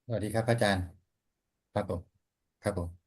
สวัสดีครับอาจารย์ครับผมครับผม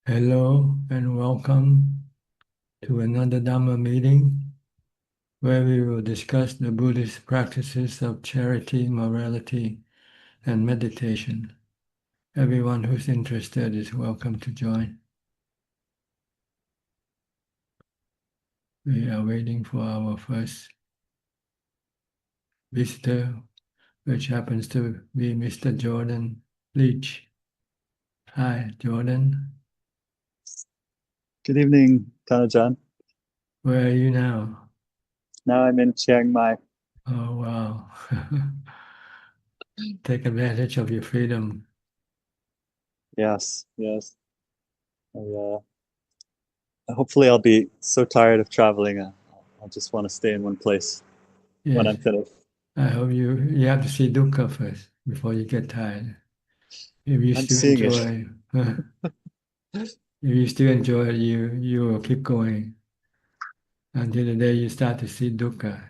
Hello and welcome to another Dhamma meeting where we will discuss the Buddhist practices of charity, morality, and meditation. Everyone who's interested is welcome to join. We are waiting for our first visitor, which happens to be Mr. Jordan Leach. Hi, Jordan. Good evening, Ajaan. Where are you now? Now I'm in Chiang Mai. Oh, wow. Take advantage of your freedom. Yes, yes. I, hopefully, I'll be so tired of traveling. I'll just want to stay in one place when Yes. I'm finished. I hope you have to see dukkha first before you get tired. If you I'm still seeing it. enjoy, if you still enjoy it, you will keep going until the day you start to see dukkha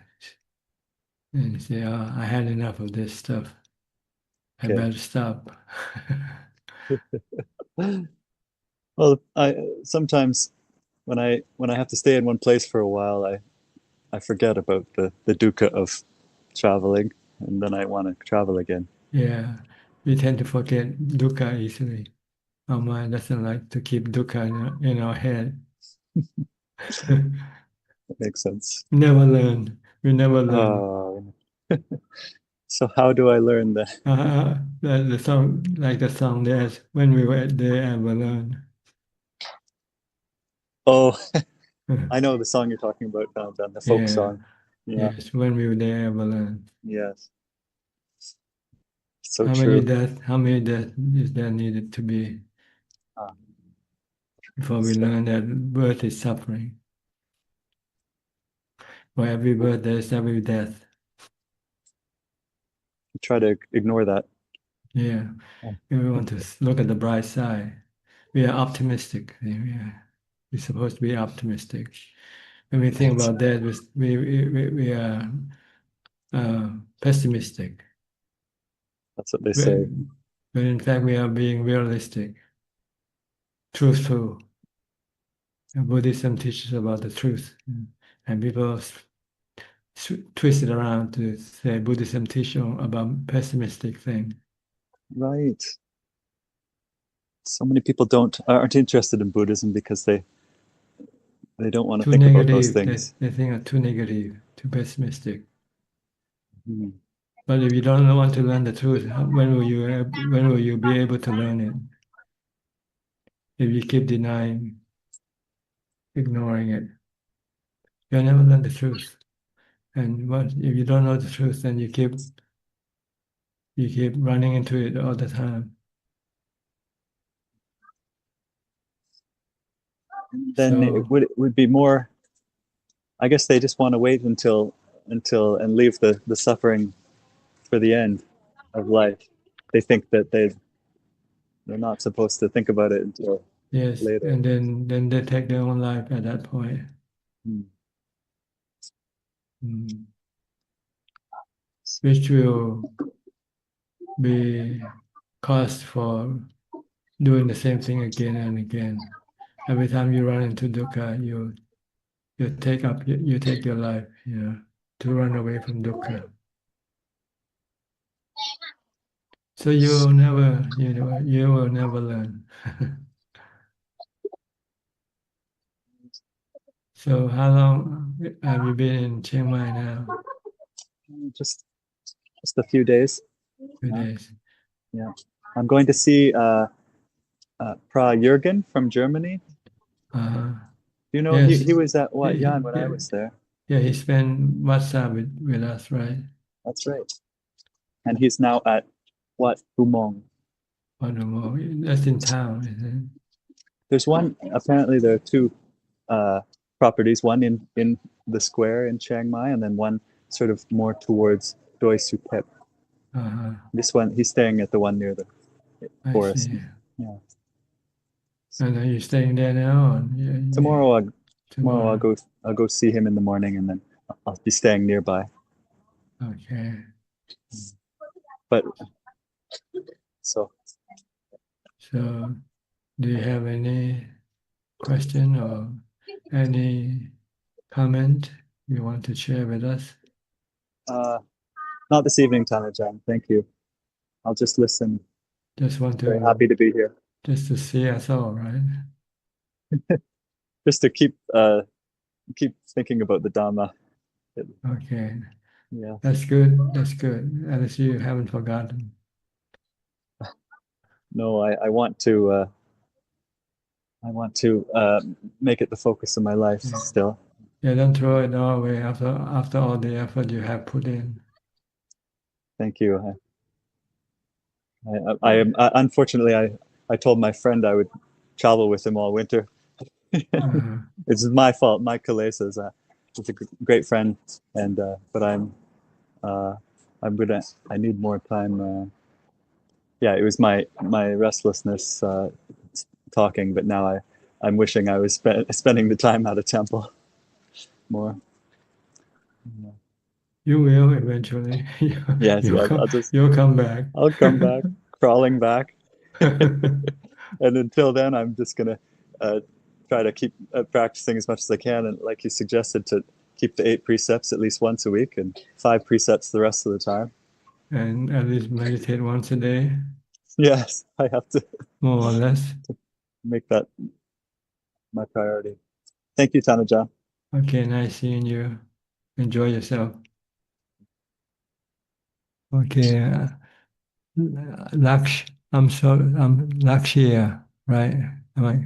and you say, "Oh, I had enough of this stuff. I Okay. better stop." Well, I sometimes when I have to stay in one place for a while, I forget about the dukkha of traveling, and then I want to travel again. Yeah, we tend to forget dukkha easily. Our mind doesn't like to keep dukkha in our head. That makes sense. Never learn. We never learn. Oh, so how do I learn that? The song, like the song there's when we were there, I will learn. Oh, I know the song you're talking about, Ajaan, the folk Yeah, song. Yeah. yes, when we were there, I will learn. Yes. So true. How many deaths is there needed to be Ah, before we so learn that birth is suffering? For every birth, there is every death. try to ignore that. Yeah, Oh, we want to look at the bright side. We are optimistic. We're supposed to be optimistic. When we think that's about that, we are pessimistic. that's what they say. When, when in fact we are being realistic, truthful. And Buddhism teaches about the truth, and people twist it around to say Buddhism teaches about pessimistic thing. Right. So many people don't aren't interested in Buddhism because they don't want to Too think about those negative. They, things. they think are too negative, too pessimistic. Hmm. But if you don't want to learn the truth, when will you be able to learn it? If you keep denying, ignoring it, you'll never learn the truth. And if you don't know the truth, then you keep running into it all the time. Then it So would be more. I guess they just want to wait until and leave the suffering for the end of life. They think that they're not supposed to think about it until yes, later. and then they take their own life at that point. Hmm. Mm. Which will be cause for doing the same thing again and again. Every time you run into dukkha, you take your life, to run away from dukkha. So you will never learn. So how long have you been in Chiang Mai now? Just a few days. 2 days. Yeah, I'm going to see Pra Jürgen from Germany. Uh-huh. You know, Yes. he was at Wat He, Yan when I was there. yeah, he spent Vasa with us, right? That's right. And he's now at Wat Humong. Wonderful. That's in town, isn't There's one. Apparently, there are two properties. One in the square in Chiang Mai, and then one sort of more towards Doi Supep. it? Uh-huh. This one, he's staying at the one near the I forest. see. Yeah. And are you staying there now? Or Tomorrow, tomorrow. I'll go see him in the morning, and then I'll be staying nearby. Okay. But so So do you have any question or any comment you want to share with us? not this evening, Tanajan. Thank you. I'll just listen. Just want Very happy to to be here. just to see us all, right? Just to keep thinking about the Dhamma. Okay. Yeah. That's good. That's good. At least you haven't forgotten. No, I want to make it the focus of my life Yeah. still. Yeah, don't throw it all away after all the effort you have put in. Thank you. I am unfortunately I told my friend I would travel with him all winter. Uh-huh. It's my fault. My Kalesas. He's a great friend, and but I'm gonna. I need more time. Yeah, it was my restlessness talking, but now I'm wishing I was spending the time at a temple more. Yeah. You will eventually. Yes, yes. You'll come back. I'll come back, crawling back, and until then, I'm just gonna uh, try to keep practicing as much as I can, and like you suggested, to keep the 8 precepts at least once a week, and 5 precepts the rest of the time. And at least meditate once a day, Yes, I have to more or less. make that my priority. Thank you, Tanaja. Okay, nice seeing you. Enjoy yourself. Okay, I'm Lakshya, right? Am I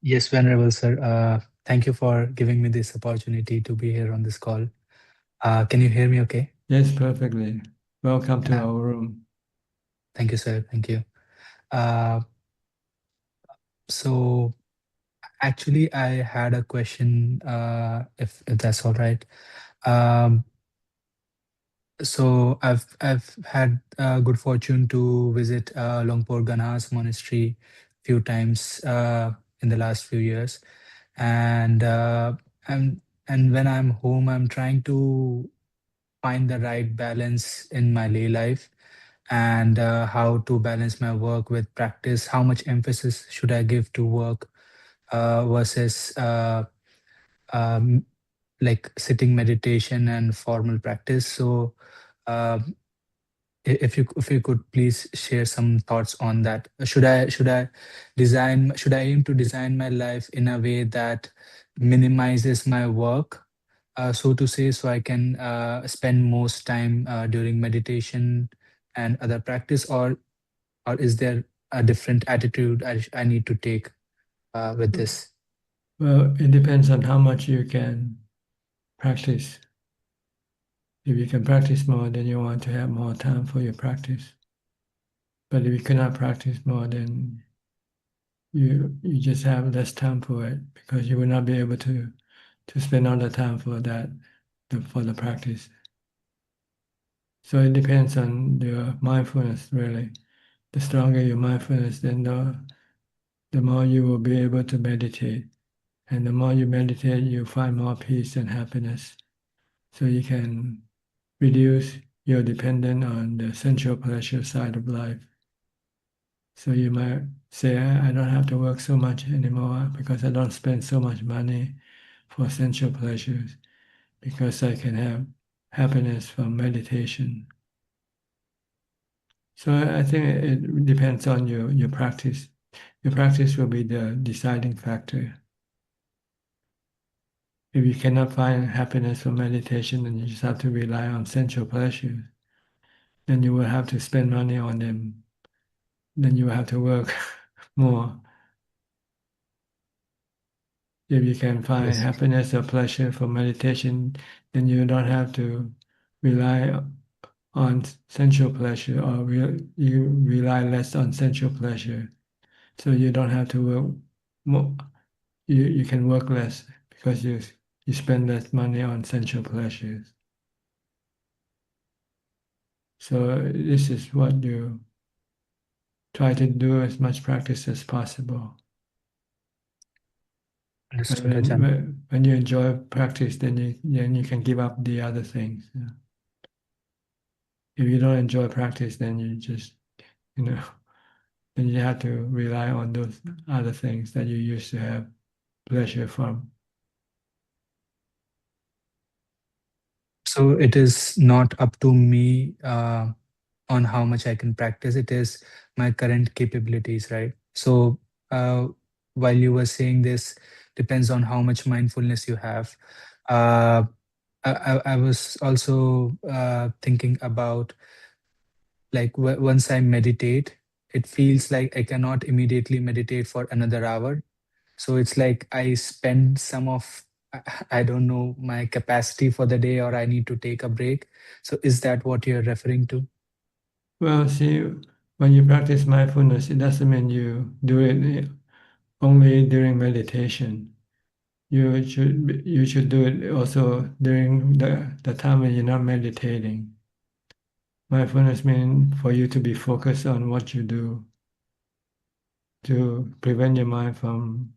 Yes, Venerable Sir. Thank you for giving me this opportunity to be here on this call. Can you hear me okay? Yes, perfectly. Welcome to Uh, our room. Thank you, sir. Thank you. Uh, so actually, I had a question, if that's all right. Um, so I've had good fortune to visit Longpor Ganah's monastery few times in the last few years, and and and when I'm home, I'm trying to find the right balance in my lay life, and how to balance my work with practice. How much emphasis should I give to work versus um, like sitting meditation and formal practice? So uh, if you could please share some thoughts on that. Should I aim to design my life in a way that minimizes my work, so to say, so I can spend most time during meditation and other practice, or is there a different attitude I need to take with this? Well, it depends on how much you can practice. If you can practice more, then you want to have more time for your practice. But if you cannot practice more, then you just have less time for it because you will not be able to spend all the time for for the practice. So it depends on your mindfulness, really. The stronger your mindfulness, then the more you will be able to meditate. And the more you meditate, you find more peace and happiness. So you can reduce your dependence on the sensual pleasure side of life. So you might say, I don't have to work so much anymore because I don't spend so much money for sensual pleasures because I can have happiness from meditation. So I think it depends on your practice. Your practice will be the deciding factor. If you cannot find happiness from meditation and you just have to rely on sensual pleasures, then you will have to spend money on them. Then you will have to work more. If you can find Yes. happiness or pleasure from meditation, then you don't have to rely on sensual pleasure, or you rely less on sensual pleasure. So you don't have to work more. You can work less because you spend less money on sensual pleasures. So this is what you try to do as much practice as possible. And Understood, Ajahn. when you enjoy practice, then you can give up the other things. If you don't enjoy practice, then you just you know then you have to rely on those other things that you used to have pleasure from. So it is not up to me on how much I can practice. It is my current capabilities, right? So while you were saying this, depends on how much mindfulness you have. Uh, I was also thinking about like once I meditate, it feels like I cannot immediately meditate for another hour. So it's like I spend some of I don't know my capacity for the day, or I need to take a break. So is that what you're referring to? Well, see, when you practice mindfulness, it doesn't mean you do it only during meditation. You should do it also during the time when you're not meditating. Mindfulness means for you to be focused on what you do to prevent your mind from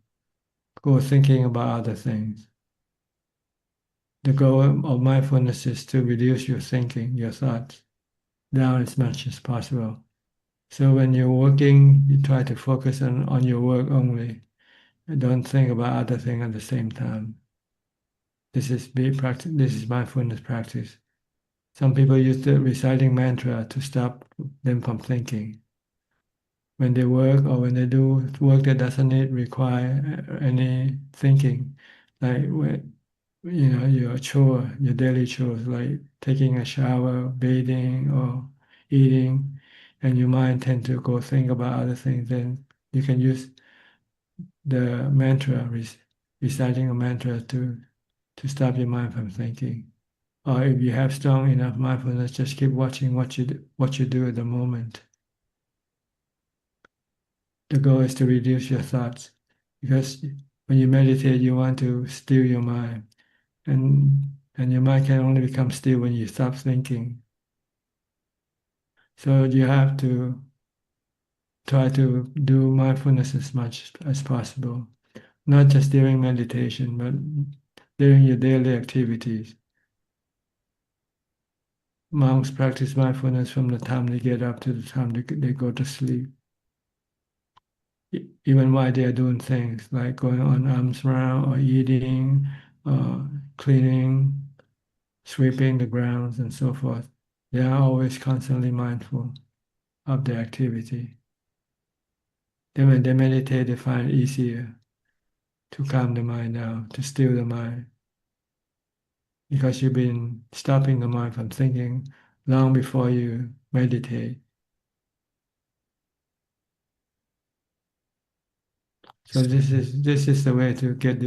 go thinking about other things. The goal of mindfulness is to reduce your thinking, your thoughts, down as much as possible. So when you're working, you try to focus on your work only. And don't think about other things at the same time. This is practice. This is mindfulness practice. Some people use the reciting mantra to stop them from thinking. When they work or when they do work that doesn't require any thinking, like when your chore, your daily chores, like taking a shower, bathing, or eating, and your mind tend to go think about other things, then you can use the mantra, reciting a mantra to stop your mind from thinking. Or if you have strong enough mindfulness, just keep watching what you do at the moment. The goal is to reduce your thoughts, because when you meditate, you want to still your mind, and your mind can only become still when you stop thinking. So you have to try to do mindfulness as much as possible, not just during meditation, but during your daily activities. Monks practice mindfulness from the time they get up to the time they go to sleep. Even while they are doing things like going on arms round or eating, cleaning, sweeping the grounds, and so forth. They are always constantly mindful of their activity. Then when they meditate, they find it easier to calm the mind down, to still the mind, because you've been stopping the mind from thinking long before you meditate. So this is the way to get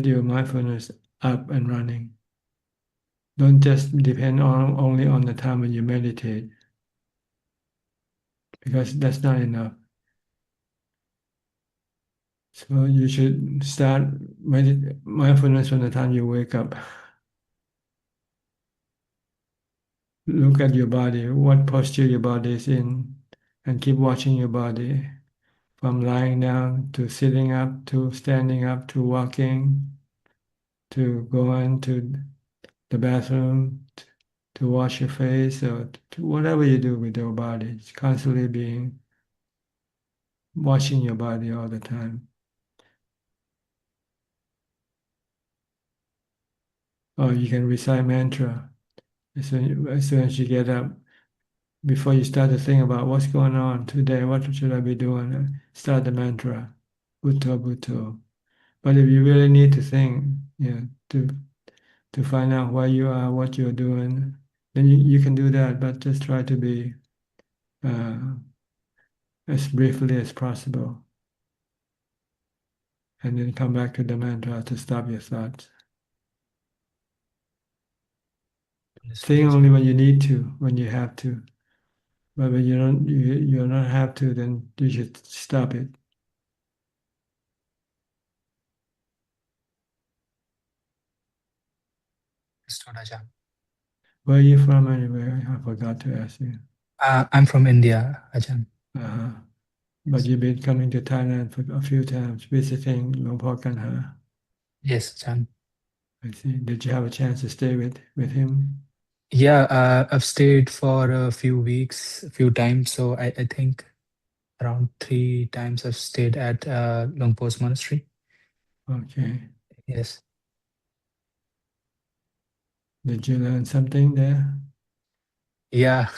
your mindfulness up and running. Don't just depend only on the time when you meditate, because that's not enough. So you should start mindfulness from the time you wake up. Look at your body, what posture your body is in, and keep watching your body from lying down to sitting up to standing up to walking to going to the bathroom to wash your face or to whatever you do with your body. It's constantly being watching your body all the time. Or you can recite mantra as soon as you get up. Before you start to think about what's going on today, what should I be doing, start the mantra, Bhutto, Bhutto. But if you really need to think, to find out where you are, what you're doing, then you can do that, but just try to be uh, as briefly as possible. And then come back to the mantra to stop your thoughts. Understood, Think Ajahn. only when you need to, when you have to. But when you don't have to, then you should stop it. Understood, Ajahn. Where are you from anyway? I forgot to ask you. I'm from India, Ajahn. Uh-huh. But you've been coming to Thailand for a few times, visiting Longpo Kanha. Yes, Ajahn. I see. Did you have a chance to stay with him? Yeah, I've stayed for a few weeks, a few times. So I think around 3 times I've stayed at Longpo's monastery. Okay. Yes. Did you learn something there? Yeah,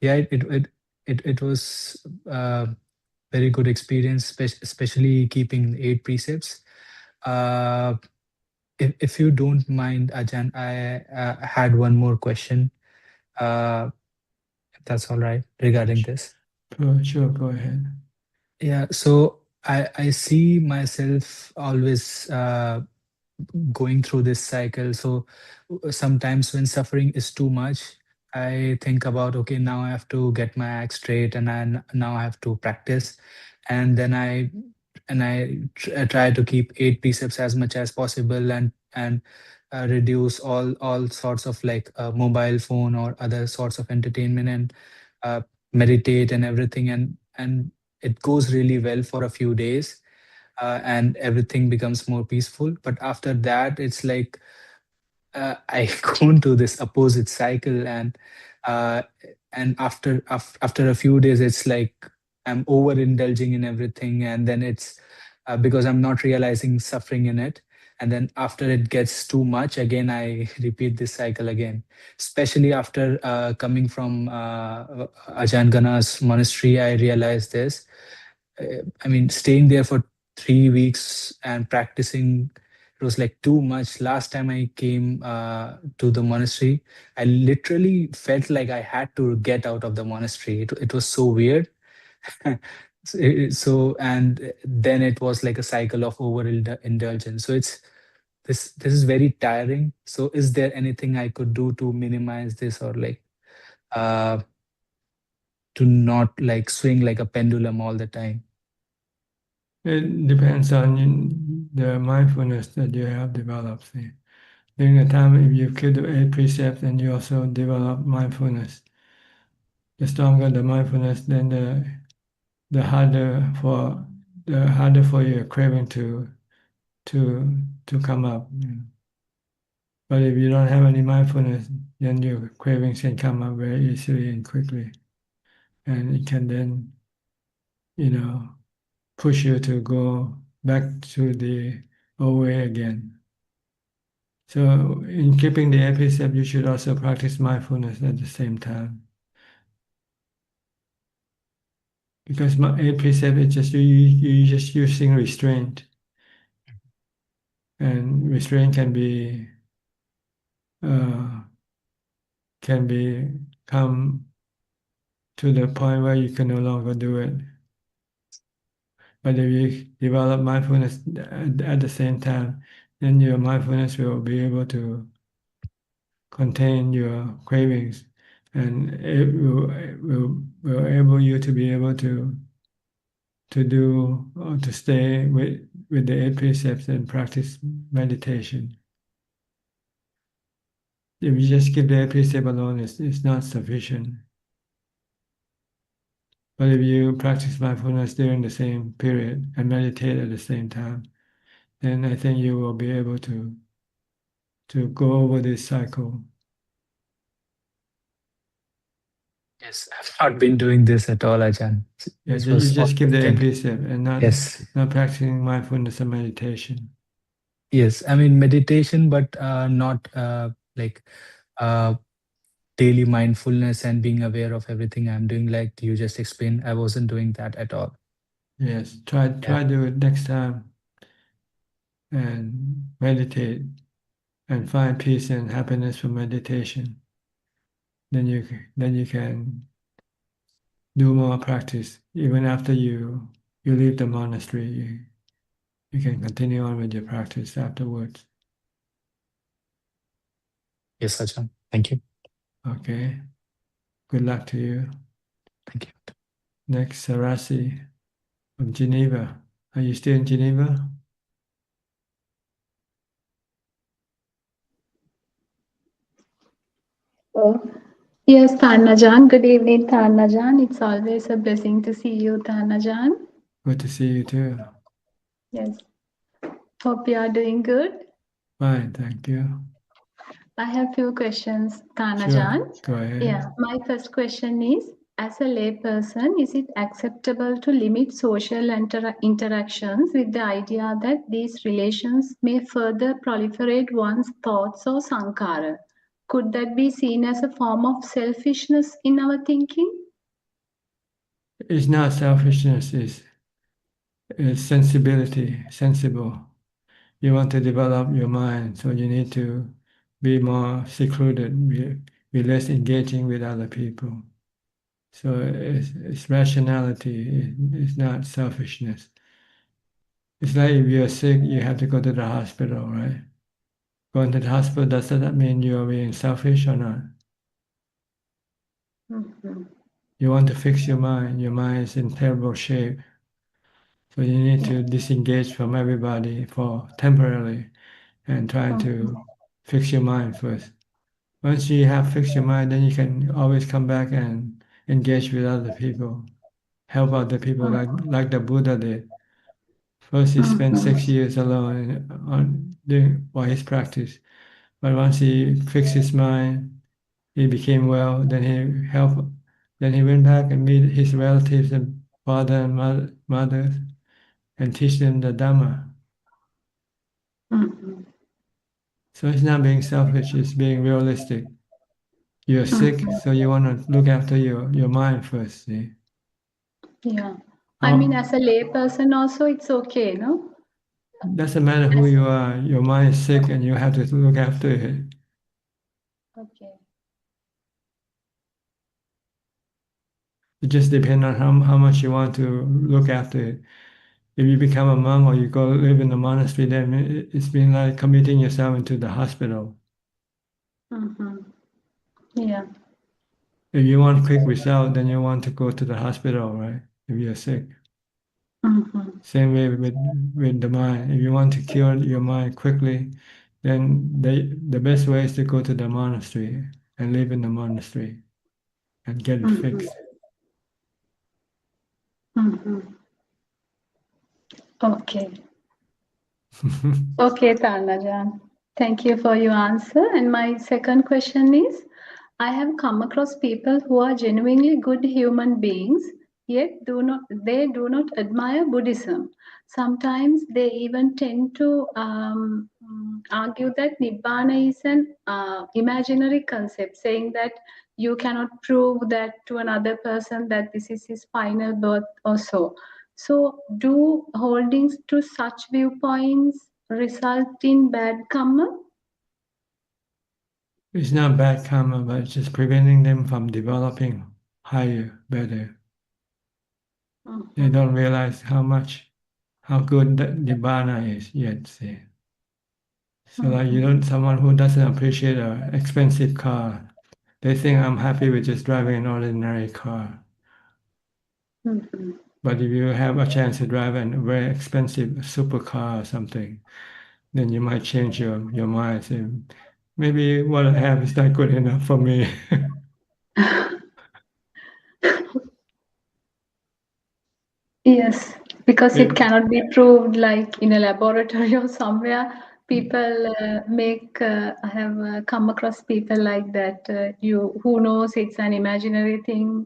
yeah. It was very good experience, especially keeping 8 precepts. Uh, if you don't mind, Ajahn, I had one more question. If that's all right regarding this. Sure, go ahead. Yeah, so I see myself always going through this cycle. So sometimes when suffering is too much, I think about, okay, now I have to get my act straight, and now I have to practice, and then I try to keep 8 precepts as much as possible, and reduce all sorts of like mobile phone or other sorts of entertainment, and uh, meditate and everything, and it goes really well for a few days, and everything becomes more peaceful. But after that, it's like I go into this opposite cycle, uh, and after a few days, it's like I'm overindulging in everything, and then it's because I'm not realizing suffering in it. And then after it gets too much, again I repeat this cycle again. Especially after coming from Ajahn Gana's monastery, I realized this. I mean, staying there for 3 weeks and practicing, it was like too much. Last time I came to the monastery, I literally felt like I had to get out of the monastery. It was so weird. And then it was like a cycle of overindulgence. So this is very tiring. So is there anything I could do to minimize this, or like uh, to not like swing like a pendulum all the time? It depends on the mindfulness that you have developed. See. During the time, if you keep the 8 precepts and you also develop mindfulness, the stronger the mindfulness, then the harder for your craving to come up. But if you don't have any mindfulness, then your cravings can come up very easily and quickly, and it can then, you know, push you to go back to the old way again. So in keeping the 8 precept, you should also practice mindfulness at the same time. Because my 8 precept is just you just using restraint, and restraint uh, can be come to the point where you can no longer do it. But if you develop mindfulness at the same time, then your mindfulness will be able to contain your cravings, and it will enable you to be able to do or to stay with the 8 precepts and practice meditation. If you just keep the 8 precept alone, it's not sufficient. But if you practice mindfulness during the same period and meditate at the same time, then I think you will be able to go over this cycle. Yes, I've not been doing this at all, Ajahn. Yeah, This you was just keep the important. implicit and Yes, not practicing mindfulness and meditation. yes. I mean meditation, but not like uh, daily mindfulness and being aware of everything I'm doing. Like you just explained, I wasn't doing that at all. Yes, Yeah. try do it next time and meditate and find peace and happiness from meditation. Then you can do more practice even after you leave the monastery. You can continue on with your practice afterwards. Yes, Ajahn. Thank you. Okay. Good luck to you. Thank you. Next, Sarasi from Geneva. Are you still in Geneva? Oh, yes, Tanajan. Good evening, Tanajan. It's always a blessing to see you, Tanajan. Good to see you too. Yes. Hope you are doing good. Fine, thank you. I have few questions, Sure, Tanajan. go ahead. Yeah, my first question is, as a layperson, is it acceptable to limit social interactions with the idea that these relations may further proliferate one's thoughts or sankhara? Could that be seen as a form of selfishness in our thinking? It's not selfishness, it's sensibility, sensible. You want to develop your mind, so you need to be more secluded, be less engaging with other people. So it's rationality, it's not selfishness. It's like if you're sick, you have to go to the hospital, right? Going to the hospital, does that mean you're being selfish or not? Mm-hmm. You want to fix your mind is in terrible shape. So you need to disengage from everybody for temporarily and trying to fix your mind first. Once you have fixed your mind, then you can always come back and engage with other people, help other people like the Buddha did. First, he spent 6 years alone on doing for his practice. But once he fixed his mind, he became well. Then he helped. Then he went back and meet his relatives and father and mother and teach them the Dhamma. Mm-hmm. So it's not being selfish, it's being realistic. You're sick, so you want to look after your mind first, see? Yeah. I mean, as a layperson also, it's okay, no? Doesn't matter who you are, your mind is sick and you have to look after it. Okay. It just depends on how much you want to look after it. If you become a monk or you go live in a monastery, then it's been like committing yourself into the hospital. Mm-hmm. Yeah. If you want quick result, then you want to go to the hospital, right? If you're sick. Mm-hmm. Same way with the mind. If you want to cure your mind quickly, then the best way is to go to the monastery and live in the monastery and get it Mm-hmm. fixed. Mm-hmm. Okay. Okay, Tanajan. Thank you for your answer. And my second question is, I have come across people who are genuinely good human beings, yet they do not admire Buddhism. Sometimes they even tend to argue that Nibbana is an imaginary concept, saying that you cannot prove that to another person that this is his final birth or so. So, do holdings to such viewpoints result in bad karma? It's not bad karma, but it's just preventing them from developing higher, better. They don't realize how good that Nibbana is yet, see. So like someone who doesn't appreciate an expensive car, they think I'm happy with just driving an ordinary car. Mm-hmm. But if you have a chance to drive a very expensive supercar or something, then you might change your mind. Say, maybe what I have is not good enough for me. Yes, because it It, cannot be proved like in a laboratory or somewhere. people I have come across people like that, who knows it's an imaginary thing,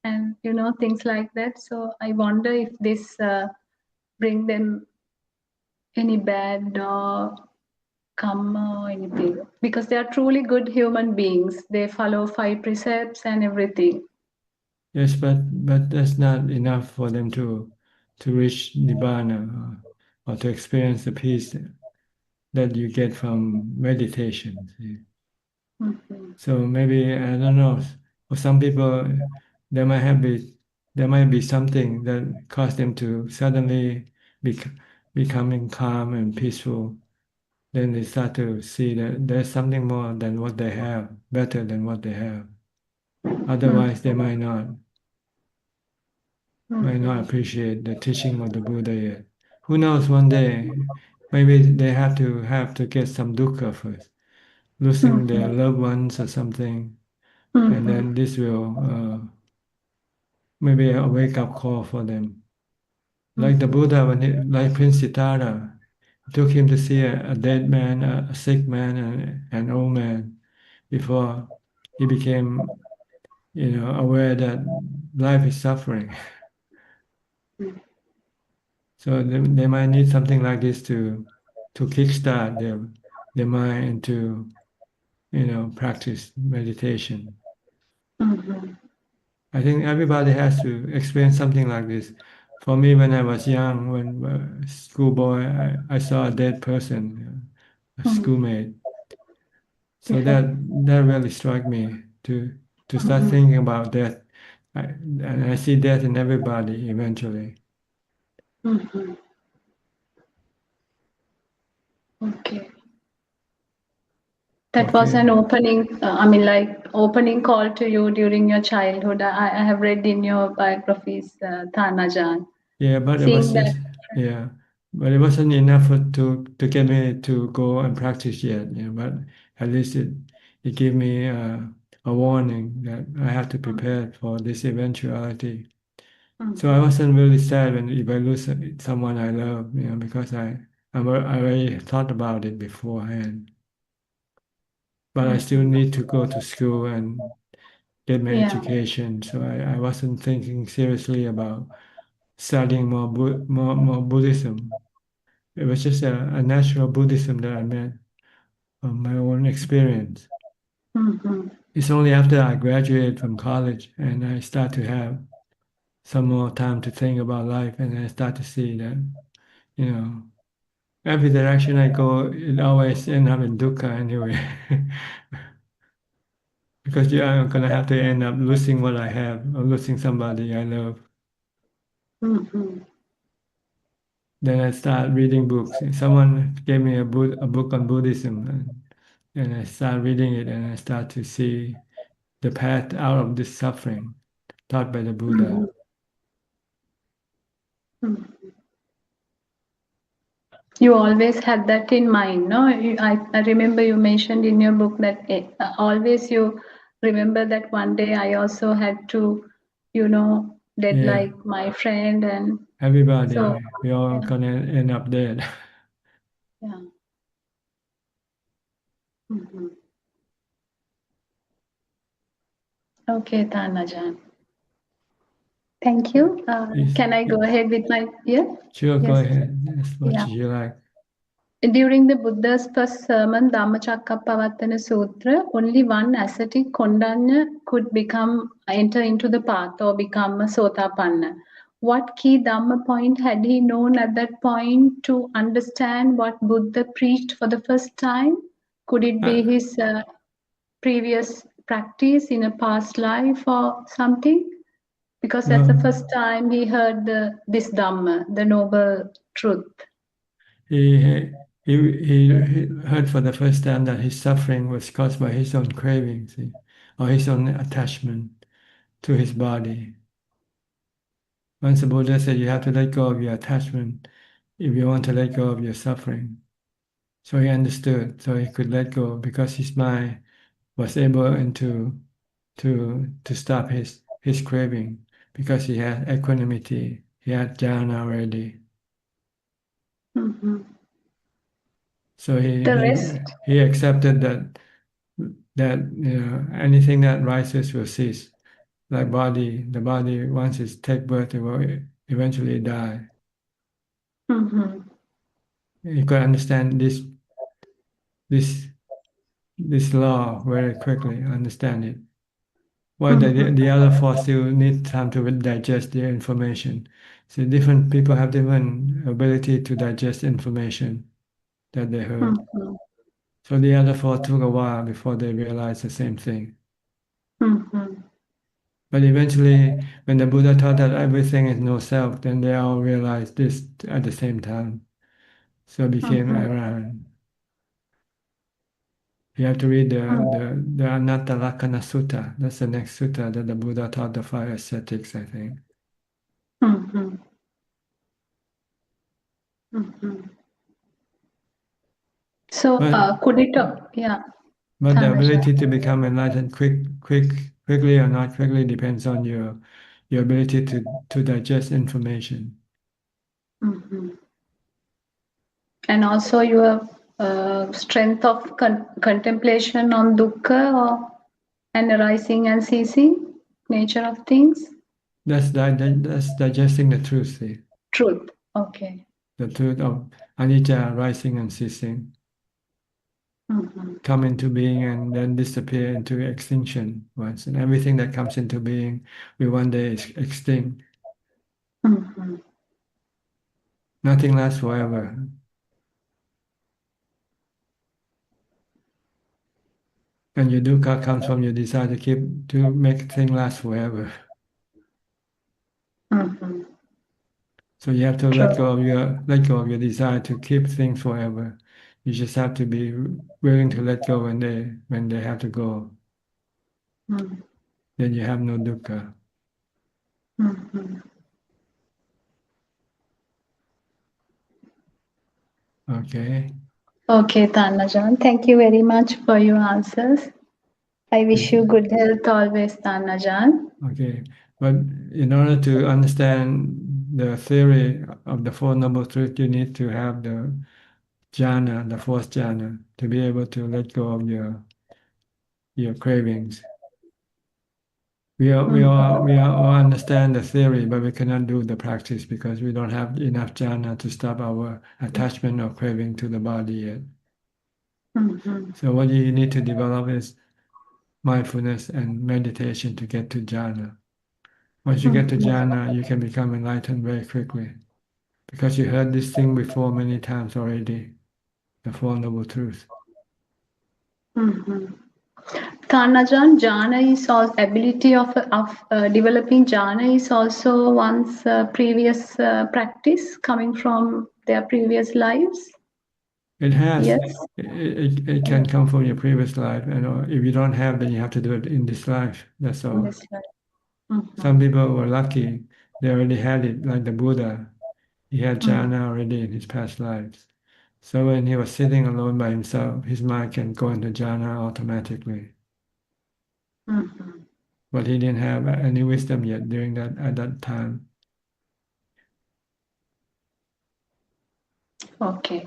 and things like that. So I wonder if this bring them any bad karma or anything, because they are truly good human beings. They follow 5 precepts and everything. Yes, but that's not enough for them to reach nibbana, or to experience the peace that you get from meditation. See? Mhm. So maybe I don't know. For some people, there might have be there might be something that caused them to suddenly bec becoming calm and peaceful. Then they start to see that there's something more than what they have, better than what they have. Otherwise, they might not Mhm. appreciate the teaching of the Buddha yet. Who knows? One day, maybe they have to get some dukkha first, losing their Mhm. loved ones or something, and Mhm. then this will maybe a wake-up call for them. Like the Mhm. Buddha, like Prince Siddhartha, it took him to see a dead man, a sick man, and an old man before he became, aware that life is suffering. So they might need something like this to kickstart their mind and to practice meditation. Mhm. I think everybody has to experience something like this. For me, when I was young, when schoolboy, I saw a dead person, a Mhm. schoolmate. So Before. that really struck me to start Mhm. thinking about death. And I see death in everybody eventually. Mhm. Okay. That was Okay. an opening, like opening call to you during your childhood. I have read in your biographies, Thanajan, Yeah, but it seeing wasn't. that. Yeah, but it wasn't enough to get me to go and practice yet. But at least it gave me a warning that I have to prepare for this eventuality. So I Mhm. wasn't really sad when if I lose someone I love, because I already thought about it beforehand. But I still Mhm. need to go to school and get my Yeah. education. So I wasn't thinking seriously about studying more Buddhism. It was just a natural Buddhism that I met from my own experience. Mhm. It's only after I graduated from college and I start to have some more time to think about life, and I start to see that, you know, every direction I go, it always ends up in dukkha anyway. Because I'm gonna have to end up losing what I have or losing somebody I love. Mhm. Then I start reading books. Someone gave me a book on Buddhism, and I start reading it, and I start to see the path out of this suffering taught by the Buddha. Mhm. Mhm. You always had that in mind, no? I remember you mentioned in your book that always you remember that one day I also had to, dead Yeah, like my friend, and so everybody, we all yeah, gonna end up dead. yeah. Mhm. Okay, Tanajan. Thank you. Is Can I go ahead with my, yeah? sure, go Yes. ahead. As much Yeah. as you like. During the Buddha's first sermon, Dhammacakkappavattana Sutra, only one ascetic Kondanya could enter into the path or become a Sotapanna. What key Dhamma point had he known at that point to understand what Buddha preached for the first time? Could it Uh, be his previous practice in a past life or something? Because that's the no, first time he heard this Dhamma, the noble truth. he, he heard for the first time that his suffering was caused by his own cravings, see, or his own attachment to his body. Once the Buddha said you have to let go of your attachment if you want to let go of your suffering. So he understood, so he could let go because his mind was able to stop his craving because he had equanimity, he had jhana already. Mhm. So The rest. he accepted that anything that rises will cease. Like the body once it take birth, it will eventually die. Mm-hmm. You could understand this this law very quickly. Understand it. Why Mm-hmm. the other four still need time to digest their information. So different people have different ability to digest information that they heard. Mm-hmm. So the other four took a while before they realized the same thing. Mm-hmm. But eventually, when the Buddha taught that everything is no self, then they all realized this at the same time. So it became Mm-hmm. Arahant. You have to read the Anatta Lakkhana Sutta. That's the next sutta that the Buddha taught the five ascetics, I think. Mm-hmm. Mm-hmm. So, But could it, yeah, but the Tanaja. ability to become enlightened quickly or not quickly depends on your ability to digest information. Mm-hmm. And also your strength of contemplation on dukkha or and arising and ceasing nature of things. That's digesting the truth, see? Truth. Okay. The truth of anicca rising and ceasing, Mm-hmm. come into being and then disappear into extinction once. And everything that comes into being will one day extinct. Mm-hmm. Nothing lasts forever. And your dukkha comes from your desire to make things last forever. Mm-hmm. So you have to True. let go of your desire to keep things forever. You just have to be willing to let go when they have to go. Mm-hmm. Then you have no dukkha. Mm-hmm. Okay. Okay, Tanajan. Thank you very much for your answers. I wish you good health always, Tanajan. Okay, but in order to understand the theory of the Four Noble Truths, you need to have the jhana, the fourth jhana, to be able to let go of your cravings. We all understand the theory, but we cannot do the practice because we don't have enough jhana to stop our attachment or craving to the body yet. Mm-hmm. So what you need to develop is mindfulness and meditation to get to jhana. Once you get to Mm-hmm. jhana, you can become enlightened very quickly because you heard this thing before many times already, the Four Noble Truths. Mm-hmm. Tanajan, jhana is all ability of developing jhana is also one's previous practice coming from their previous lives. It has, Yes, it can come from your previous life, and if you don't have, then you have to do it in this life. That's in all. this life. Mm-hmm. Some people were lucky; they already had it, like the Buddha. He had jhana already in his past lives. So when he was sitting alone by himself, his mind can go into jhana automatically. Mm-hmm. But he didn't have any wisdom yet during that at that time. Okay.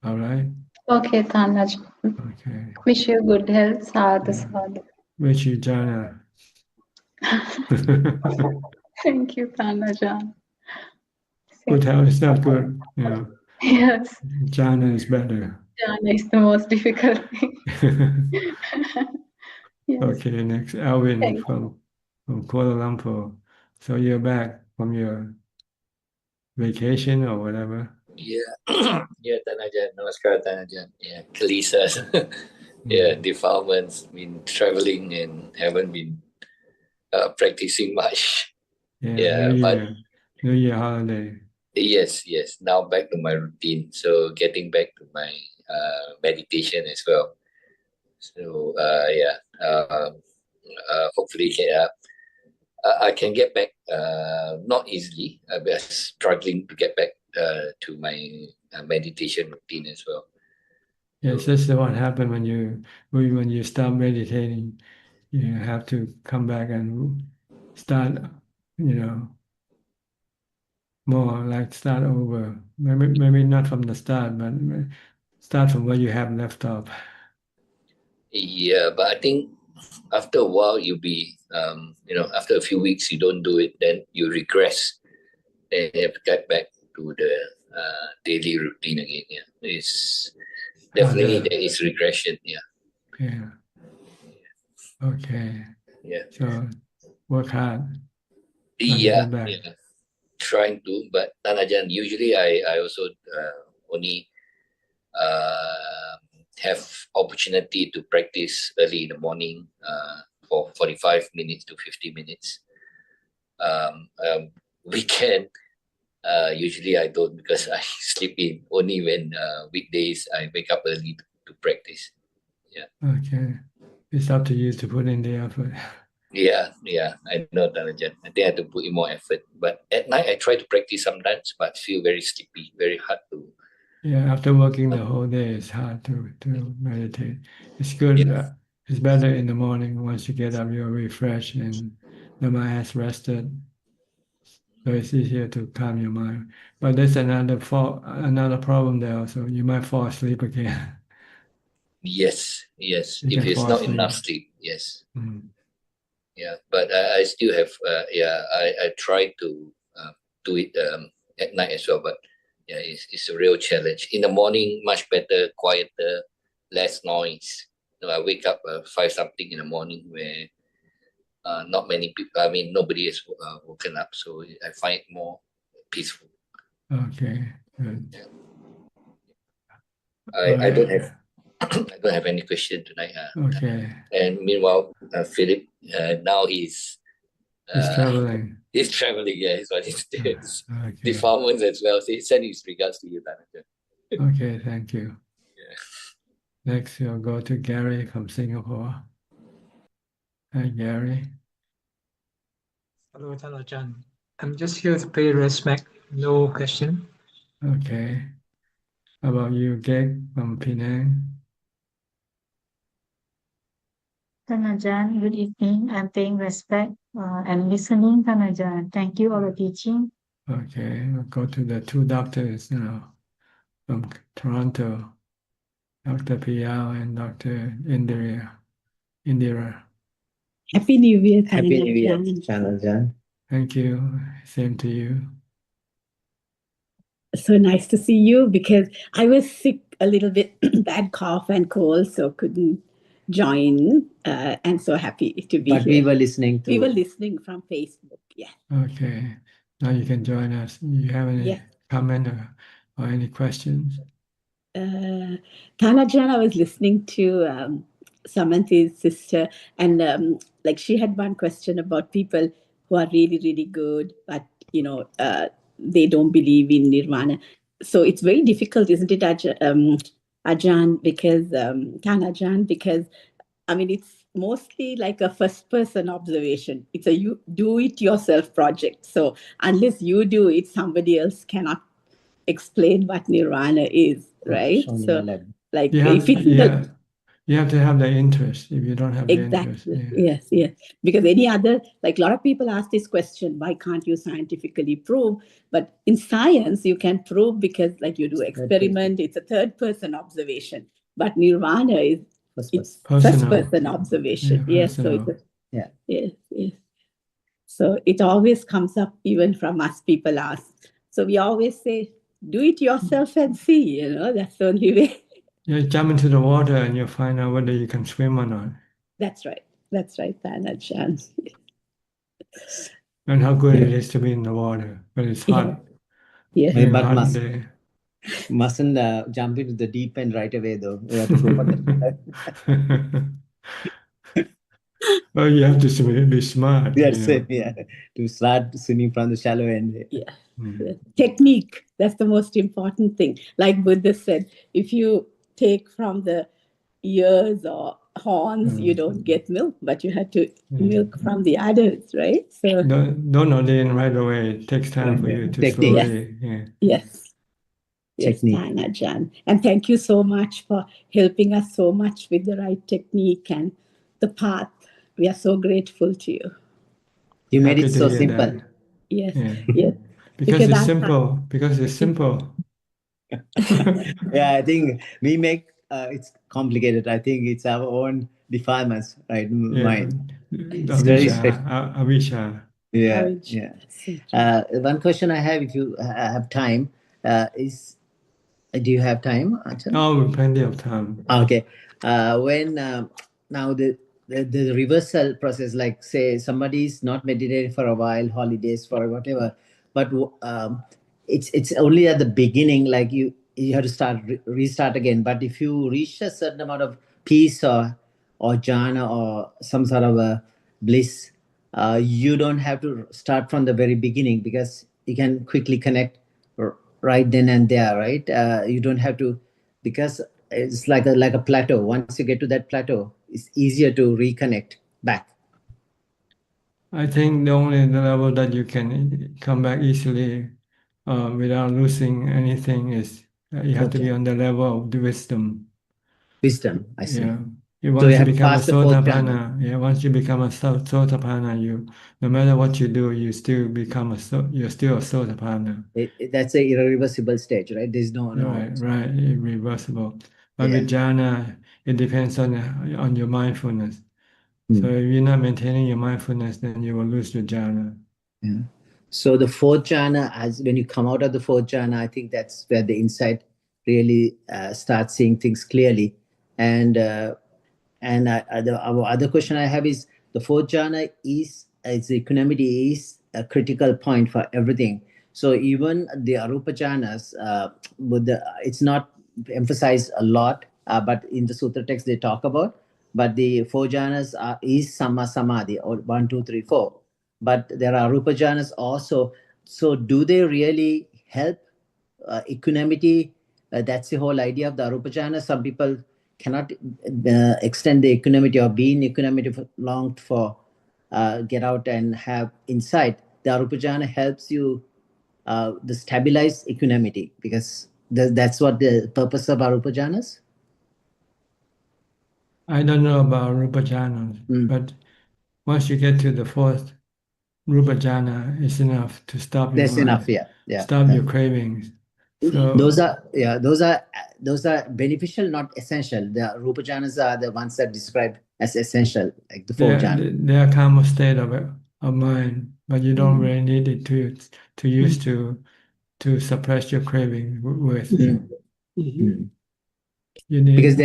All right. Okay, Tanajan. Okay. Wish you good health. Sadhu, Yeah. sadhu. Wish you jhana. Thank you, Tanajan. Good health is not good. Yes, Jhana is better. jhana is the most difficult thing. Yes, Okay, next, Alvin thank from Kuala Lumpur. So you're back from your vacation or whatever? Yeah, yeah, Tanajan, Namaskar, Tanajan. Yeah, Kalisas. Yeah, Mm. defilements, been traveling and haven't been practicing much. Yeah, Yeah, but New Year holiday. yes, now back to my routine. So getting back to my meditation as well. So hopefully I can get back. Not easily. I'm just struggling to get back to my meditation routine as well. Yes, that's what happened when you stop meditating. You have to come back and start, you know, more, like start over. Maybe not from the start, but start from where you have left off. Yeah, but I think after a while you'll be, after a few weeks you don't do it, then you regress and you have to get back to the daily routine again. Yeah, it's definitely there is regression. Yeah. Yeah. Okay. Yeah. So work hard. Try to Yeah. get back. Yeah. Trying to, but Ajaan, usually I also only have opportunity to practice early in the morning for 45 minutes to 50 minutes. Weekend, usually I don't because I sleep in. Only when weekdays I wake up early to practice. Yeah. Okay. It's up to you to put in the effort. Yeah, I know, Ajaan. I think I have to put in more effort. But at night I try to practice sometimes, but feel very sleepy, very hard to. Yeah, after working the whole day, it's hard to meditate. It's good. Yeah. It's better in the morning. Once you get up, you're refreshed and the mind has rested. So it's easier to calm your mind. But there's another problem there also. You might fall asleep again. Yes. You If can it's fall not asleep. enough sleep, yes. Mm. Yeah, but I still have. I try to do it at night as well. But yeah, it's a real challenge. In the morning, much better, quieter, less noise. I wake up 5 something in the morning where not many people. I mean, nobody has woken up, so I find it more peaceful. Okay, good. I don't have I don't have any question tonight. Okay, And meanwhile, Philip now he's traveling. he's traveling. Yeah, he's on his Okay, departments as well. So he send his regards to you, Manager. okay, thank you. Yeah. Next, we'll go to Gary from Singapore. Hi, Gary. Hello, Ajaan. I'm just here to pay respect. No question. Okay. How about you, Geg from Penang? Ajaan, good evening. I'm paying respect and listening, Ajaan. Thank you for the teaching. Okay, we'll go to the two doctors now from Toronto, Dr. Piao and Dr. Indira. Happy New Year, Happy New Year, Thailand. Ajaan. Thank you. Same to you. So nice to see you because I was sick a little bit, bad cough and cold, so couldn't join. And so happy to be But here. we were listening to. We were listening from Facebook. Yeah. Okay. Now you can join us. You have any comment or any questions? Ajaan, I was listening to Samanthi's sister, and like she had one question about people who are really, really good, but they don't believe in nirvana. So it's very difficult, isn't it, Ajaan, because Ajaan, because I mean it's mostly like a first-person observation. It's a you do-it-yourself project. So unless you do it, somebody else cannot explain what nirvana is, right? So like if it's you have to have the interest. If you don't have the interest. Yes. Because any other, like a lot of people ask this question, why can't you scientifically prove? But in science, you can prove because like you do experiment, it's a third-person observation. But nirvana is first-person observation. Yes, so yes. So it always comes up even from us, people ask. So we always say, do it yourself and see, that's the only way. You jump into the water and you find out whether you can swim or not. That's right, Ajaan. And how good it is to be in the water, but it's hot. Yeah. But mustn't jump into the deep end right away, though. We have to go for the. Well, you have to be smart. To start swimming from the shallow end. Yeah. Technique, that's the most important thing. Like Buddha said, if you take from the ears or horns, you don't get milk, but you have to milk from the others, right? So don't ordain right away. It takes time for you to slowly. Yes, Ajaan. And thank you so much for helping us so much with the right technique and the path. We are so grateful to you. You made it so simple. Yes. Because it's I- simple. Because it's simple. Yeah, I think we make it's complicated. I think it's our own defilements, right? Yeah. Mind. It's very Avisha. Avisha. Yeah, Orange. yeah. So true. One question I have, if you have time, is do you have time, Ajahn? Oh, plenty of time. Okay. When now the reversal process, like say somebody's not meditating for a while, holidays for whatever, but it's only at the beginning, like you have to start restart again. But if you reach a certain amount of peace or jhana or some sort of a bliss, you don't have to start from the very beginning because you can quickly connect right then and there, right? You don't have to, because it's like a plateau. Once you get to that plateau, it's easier to reconnect back. I think the only level that you can come back easily without losing anything is you have to be on the level of the wisdom. Wisdom, I see. Yeah. So Once you have to become a pass the fourth jhana. Sotapanna, yeah, once you become a Sotapanna, no matter what you do, you still become you're still a Sotapanna. That's a irreversible stage, right? There's no. Right, irreversible. But Yeah. with jhana, it depends on your mindfulness. So if you're not maintaining your mindfulness, then you will lose your jhana. Yeah. So the fourth jhana, as when you come out of the fourth jhana, I think that's where the insight really starts seeing things clearly. And the other question I have is, the fourth jhana is equanimity is a critical point for everything. So even the arupa jhanas, it's not emphasized a lot, but in the sutra text they talk about. But the four jhanas is samma samadhi, or 1, 2, 3, 4. But there are arupa jhanas also. So do they really help equanimity? That's the whole idea of the arupa jhana. Some people cannot extend the equanimity or be in equanimity for long get out and have insight. The arupa jhana helps you the stabilize equanimity, because that's what the purpose of arupa jhanas. I don't know about rupa jhana, but once you get to the fourth rupa jhana, it's enough to stop your That's mind, enough. Yeah. stop your cravings. So those are beneficial, not essential. The rupa jhanas are the ones that described as essential, like the four jhanas. they are calm state of mind, but you don't really need it to use to suppress your craving with. You need, Because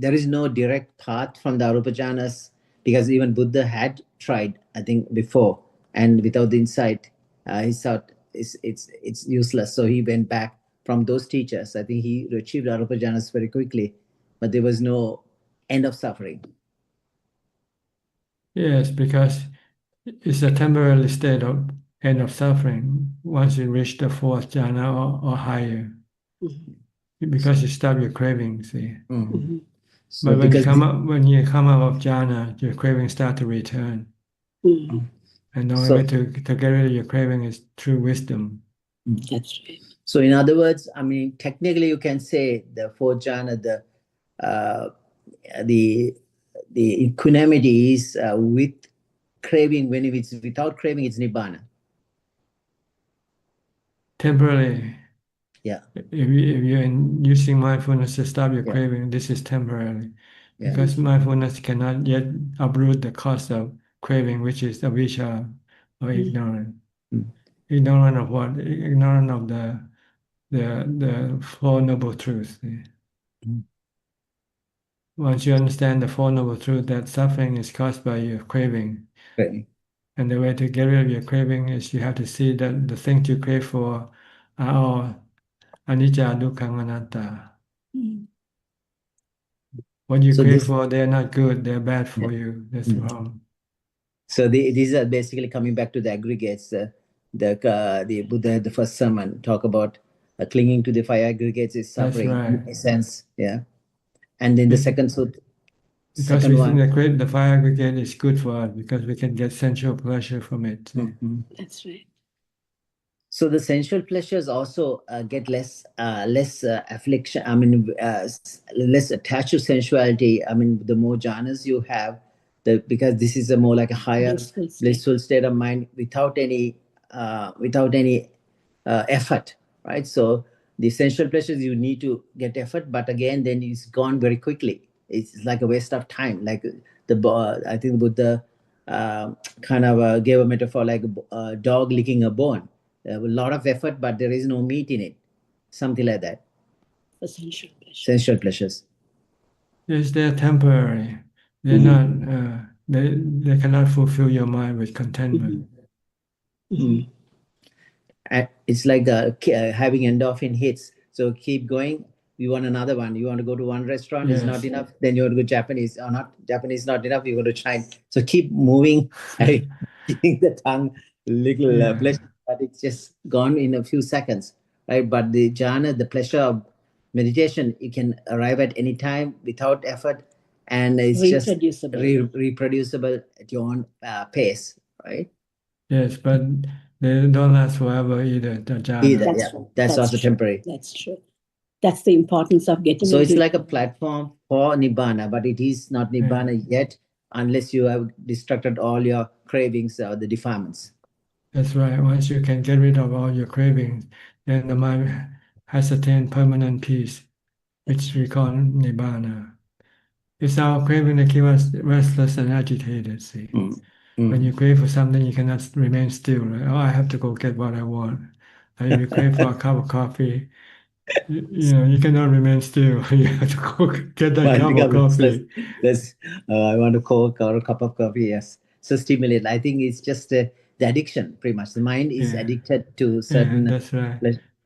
there is no direct path from the arupa jhanas, because even Buddha had tried, I think, before, and without the insight, he thought it's useless. So he went back from those teachers. I think he achieved arupa jhanas very quickly, but there was no end of suffering. yes, because it's a temporary state of end of suffering once you reach the fourth jhana or higher. Because you stop your craving, see. So But when you come out of jhana, your cravings start to return. And the only way to get rid of your craving is through wisdom. That's right. So in other words, I mean, technically you can say the fourth jhana, the equanimity is with craving. When it's without craving, it's nibbana. Temporarily. Yeah. If you're using mindfulness to stop your craving, this is temporarily. Because mindfulness cannot yet uproot the cause of craving, which is avisha or ignorance. Ignorant of what? Ignorant of the Four Noble Truths. Once you understand the Four Noble Truths, that suffering is caused by your craving. And the way to get rid of your craving is you have to see that the things you crave for are all anicca, dukkha, anatta. What you crave for, they're not good, they're bad for you. That's wrong. So these are basically coming back to the aggregates. The Buddha, the first sermon, talk about clinging to the five aggregates is suffering. That's right. In a sense, yeah. And then the second because we think the five aggregate is good for us because we can get sensual pleasure from it. That's right. So the sensual pleasures also get less affliction. I mean, less attached to sensuality. I mean, the more jhanas you have, because this is a more like a higher blissful state of mind without any without any effort, right? So the essential pleasures you need to get effort, but again, then it's gone very quickly. It's like a waste of time. Like I think Buddha kind of gave a metaphor like a dog licking a bone. A lot of effort, but there is no meat in it. Something like that. Essential pleasure. Sensual pleasures. Yes, they're temporary. They're not. They cannot fulfill your mind with contentment. It's like having endorphin hits. So keep going. You want another one. You want to go to one restaurant, Yes. it's not enough. Then you want to go Japanese, or not Japanese, not enough. You go to China. So keep moving, keeping the tongue little pleasure, but it's just gone in a few seconds, right? But the jhana, the pleasure of meditation, you can arrive at any time without effort, and it's just reproducible at your own pace, right? Yes, but they don't last forever either. The jhana. That's also temporary. That's true. That's the importance of getting. So it's like a platform for nibbana, but it is not nibbana yet unless you have destructed all your cravings or the defilements. That's right. Once you can get rid of all your cravings, then the mind has attained permanent peace, which we call nibbana. It's our craving that keep us restless and agitated. See, when you crave for something, you cannot remain still. Right? Oh, I have to go get what I want. Like if you crave for a cup of coffee, you cannot remain still. You have to go get that cup of coffee. I want a Coke or a cup of coffee. Yes, so stimulate. I think it's just the addiction, pretty much. The mind is addicted to certain. That's right.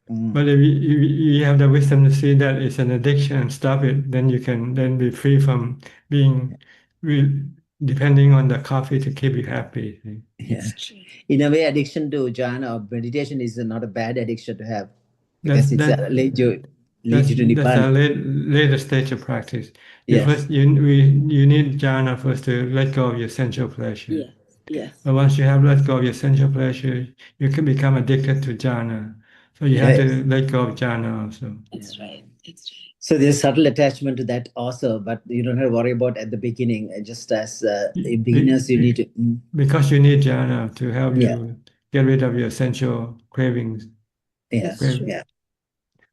But if you have the wisdom to see that it's an addiction and stop it, then you can then be free from being depending on the coffee to keep you happy. Yeah. In a way, addiction to jhana or meditation is not a bad addiction to have, because it's lead you to nibbana. That's a later stage of practice. You need jhana first to let go of your sensual pleasure. Yes. But once you have let go of your sensual pleasure, you can become addicted to jhana. So you have to let go of jhana also. That's right. So there's subtle attachment to that also, but you don't have to worry about at the beginning. Just as beginners, you need to. Because you need jhana to help you get rid of your sensual cravings. Yes.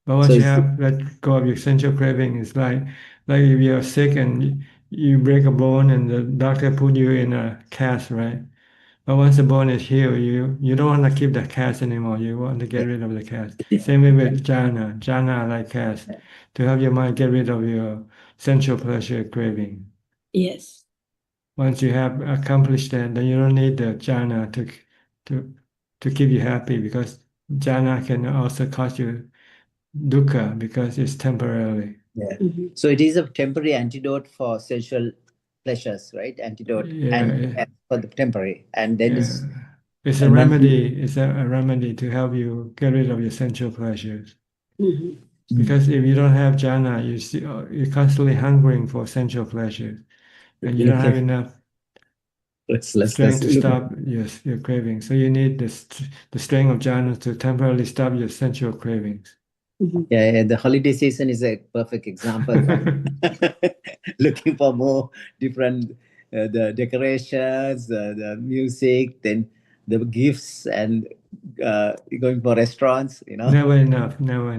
But once you have let go of your sensual craving, it's like if you're sick and you break a bone and the doctor put you in a cast, right? But once the bone is healed, you don't want to keep the cast anymore. You want to get rid of the cast. Same way with jhana. Jhana like cast to help your mind get rid of your sensual pleasure craving. Yes. Once you have accomplished that, then you don't need the jhana to keep you happy, because jhana can also cause you dukkha because it's temporarily. Yeah. So it is a temporary antidote for sensual pleasures, right? Antidote and for the temporary, and then it's a remedy. It's a remedy to help you get rid of your sensual pleasures. Because if you don't have jhana, you're constantly hungering for sensual pleasures, and you don't have enough strength to stop your cravings. So you need the strength of jhana to temporarily stop your sensual cravings. Yeah, the holiday season is a perfect example. Looking for more different the decorations, the music, then the gifts, and going for restaurants. Never enough. Now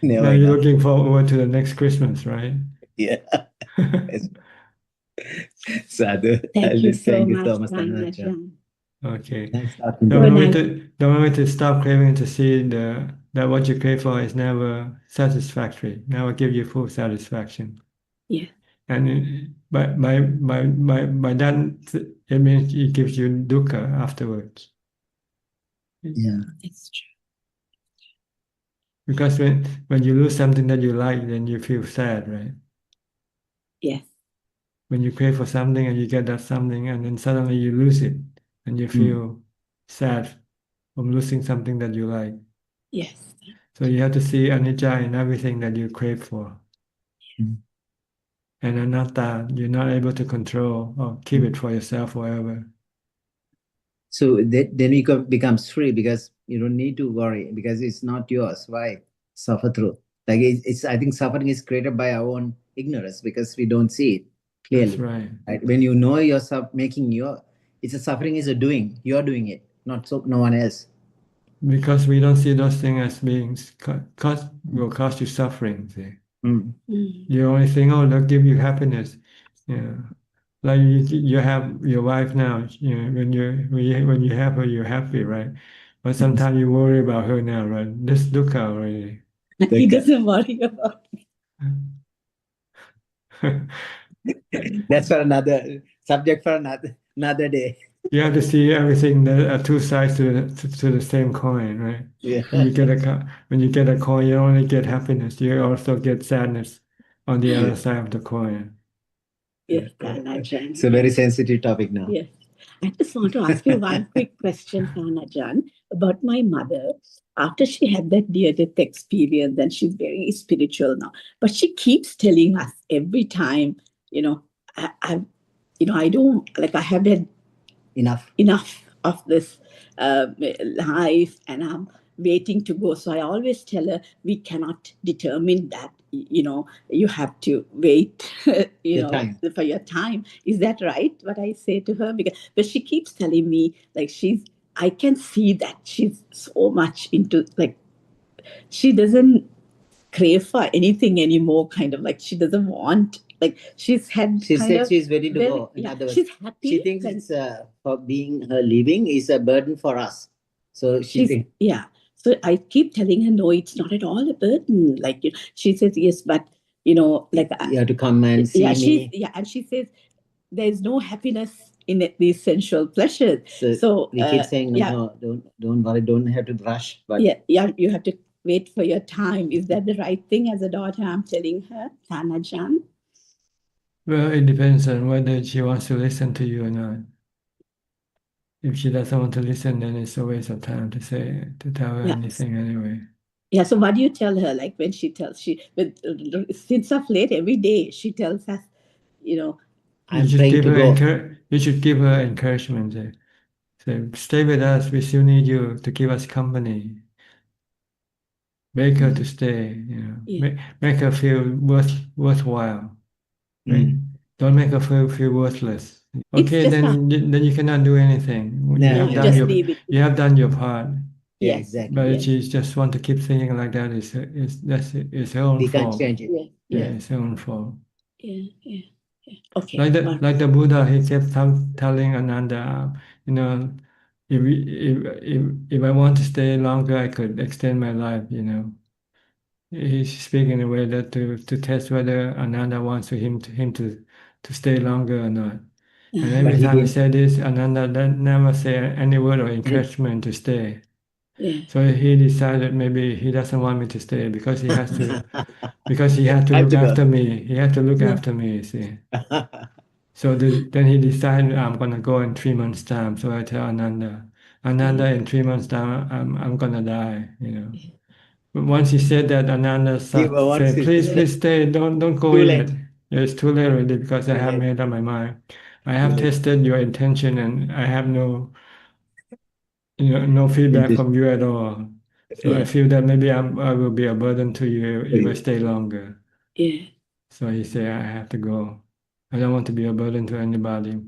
you're looking forward to the next Christmas, right? Yeah. Sadhu. Thank you so much, Ajaan. Okay. Thanks, Don't want me to stop craving to see that what you crave for is never satisfactory, never give you full satisfaction. Yeah. And by that, it means it gives you dukkha afterwards. Yeah. It's true. Because when you lose something that you like, then you feel sad, right? Yes. When you crave for something and you get that something and then suddenly you lose it and you feel sad from losing something that you like. Yes. So you have to see anicca in everything that you crave for. And anatta, you're not able to control or keep it for yourself forever. So then you becomes free, because you don't need to worry, because it's not yours. Why suffer through? Like it's I think suffering is created by our own ignorance, because we don't see it clearly. That's right. When you know yourself making it's a suffering is a doing. You're doing it, no one else. because we don't see those things as beings will cause you suffering. See, you only think, oh, they'll give you happiness. Yeah, like you have your wife now. You know, when you have her, you're happy, right? But sometimes you worry about her now, right? This dukkha already. He doesn't worry about That's for another subject for another day. You have to see everything. There are two sides to the same coin, right? Yeah. When you get a coin, you only get happiness. You also get sadness on the other side of the coin. Yes, Ajahn. It's a very sensitive topic now. Yes. I just want to ask you one quick question, Ajahn, about my mother. After she had that near-death experience, and she's very spiritual now, but she keeps telling us every time, I don't like. I have had enough of this life, and I'm waiting to go. So I always tell her, we cannot determine that. You have to wait. For your time. Is that right? What I say to her, but she keeps telling me I can see that she's so much into she doesn't crave for anything anymore. Kind of like she doesn't want. She's had. She said she's ready to go. In other words, she's happy. She thinks it's for being her living is a burden for us. So she thinks. Yeah. So I keep telling her, no, it's not at all a burden. She says, yes, but you have to come and see me. And she says, there's no happiness in it, the sensual pleasures. So we keep saying, no, don't worry, don't have to rush. But you have to wait for your time. Is that the right thing as a daughter? I'm telling her, Ajahn. Well, it depends on whether she wants to listen to you or not. If she doesn't want to listen, then it's a waste of time to tell her anything anyway. Yeah. So what do you tell her? When she tells since of late every day she tells us, You should give her encouragement. Say, stay with us. We still need you to give us company. Make her to stay. Make her feel worthwhile. Right? Don't make her feel worthless. Okay, then you cannot do anything. You have done your part. Yeah, exactly. But if she just want to keep thinking like that, it's her own we fault. Can't change it. Yeah, it's her own fault. Yeah. Okay. Like the Buddha, he kept telling Ananda, if I want to stay longer, I could extend my life. He's speaking in a way that to test whether Ananda wants him to stay longer or not. And every time he said this, Ananda never say any word of encouragement to stay. Yeah. So he decided maybe he doesn't want me to stay because he has to look after me. He had to look after me, you see. So then he decided I'm gonna go in 3 months' time. So I tell Ananda, in 3 months' time I'm gonna die, But once he said that, Ananda said, please stay, don't go yet. It's too late already because I have made up my mind. I have tested your intention and I have no feedback from you at all. So I feel that maybe I will be a burden to you if I stay longer. Yeah. So he said, I have to go. I don't want to be a burden to anybody.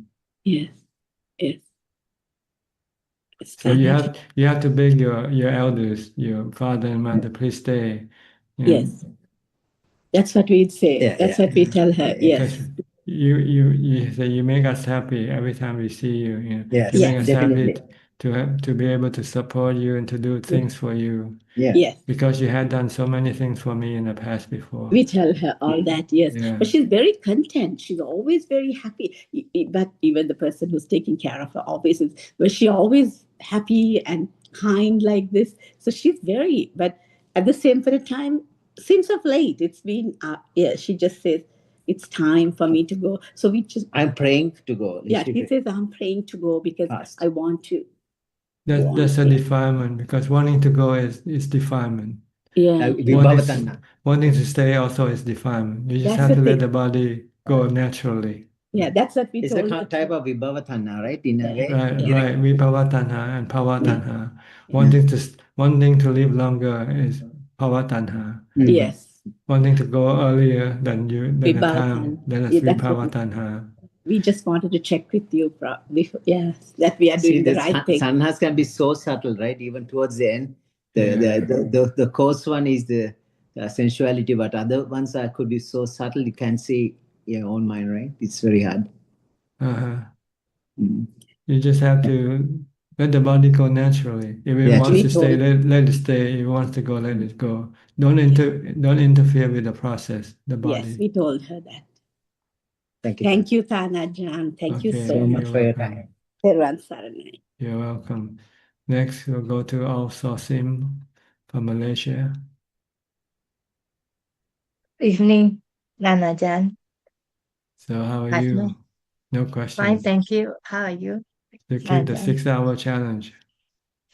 Yes. So you have to beg your elders, your father and mother, please stay. Yes. That's what we'd say. That's what we tell her. Yes. You say you make us happy every time we see you. You make us happy to be able to support you and to do things for you. Yes. Because you had done so many things for me in the past before. We tell her all that, yes. Yeah. But she's very content. She's always very happy. But even the person who's taking care of her always is, but she always happy and kind like this. So she's but at the same point of time, since of late, it's been, she just says, it's time for me to go. So I'm praying to go. Yeah, she says, I'm praying to go because I want to. That's a defilement, because wanting to go is defilement. Yeah. Wanting to stay also is defilement. You just have to let the body go naturally. Yeah, that's what we told. It's a type of vibhavatanha, right? In a way. Right. Vibhavatanha and bhavatanha. Wanting to live longer is bhavatanha. Yes. Wanting to go earlier than the time, then it's vibhavatanha. We just wanted to check with you, that we are See, doing the the right thing. sanhas can be so subtle, right? Even towards the end, Yeah. the coarse one is the sensuality, but other ones could be so subtle you can see your own mind, right? It's very hard. Mm. You just have to let the body go naturally. If it Yeah. wants We to stay, told- let it stay. If it wants to go, let it go. Don't interfere with the process, the body. Yes, we told her that. Thank you. Thank you, Thanajan. Thank you Okay, so so much. much for your welcome. time. Teruan Saranai. You're welcome. Next, we'll go to Al Sosim from Malaysia. Evening, Nanajan. So how are Hi, you? No fine, questions. thank you. How are you? You keep the Nanajan. 6-hour challenge.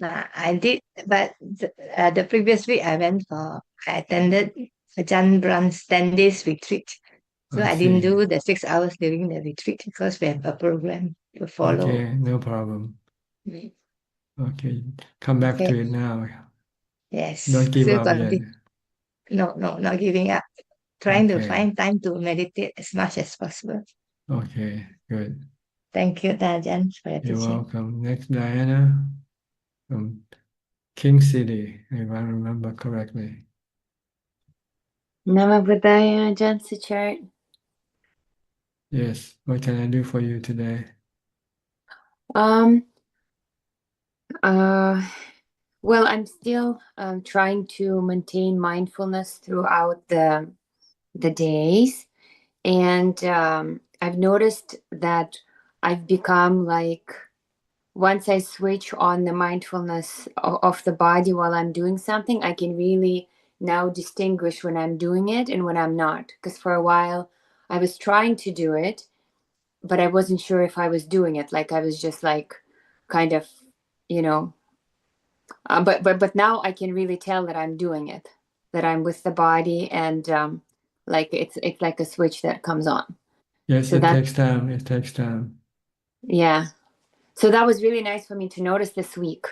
I did, but the previous week I attended Ajaan Brand's 10 days retreat. So I didn't see. do the 6 hours during the retreat because we have a program to follow. Okay, no problem. Mm. Okay, come back Okay. to it now. Yes. Don't give Still up gonna yet. be, no, not giving up. Trying to Okay. find time to meditate as much as possible. Okay, good. Thank you, Nanajan, for your You're teaching. welcome. Next, Diana from King City, if I remember correctly. Nama Budaya, Ajaan Suchart. Yes, what can I do for you today? Um, well, I'm still trying to maintain mindfulness throughout the days, and I've noticed that I've become like once I switch on the mindfulness of the body while I'm doing something, I can really now distinguish when I'm doing it and when I'm not. Because for a while I was trying to do it, but I wasn't sure if I was doing it. Like I was just like kind of, you know, but now I can really tell that I'm doing it, that I'm with the body, and like it's like a switch that comes on. Yes, So it that, takes time. It takes time. yeah. So that was really nice for me to notice this week.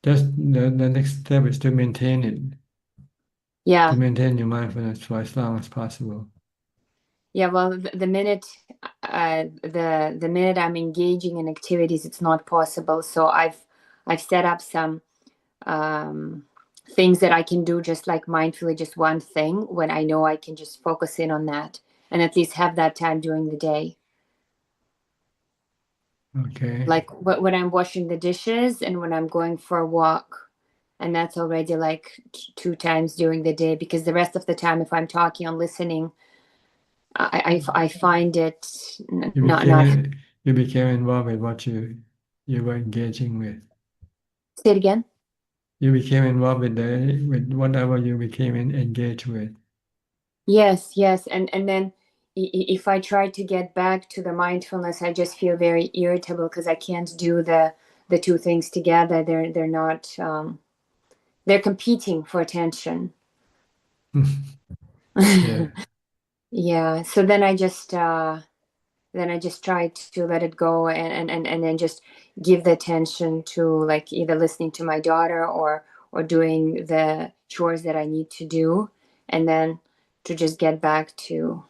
Just the next step is to maintain it. Yeah. To maintain your mindfulness for as long as possible. Yeah, well, the minute the minute I'm engaging in activities, it's not possible. So I've set up some things that I can do just like mindfully, just one thing when I know I can just focus in on that and at least have that time during the day. Okay. Like when I'm washing the dishes and when I'm going for a walk, and that's already like 2 times during the day, because the rest of the time, if I'm talking and listening, I find it not. You became involved with what you were engaging with. Say it again. You became involved with whatever you became engaged with. Yes, and then if I try to get back to the mindfulness, I just feel very irritable because I can't do the two things together. They're not. They're competing for attention. Yeah. Yeah. So then I just try to let it go and then just give the attention to like either listening to my daughter or doing the chores that I need to do, and then to just get back to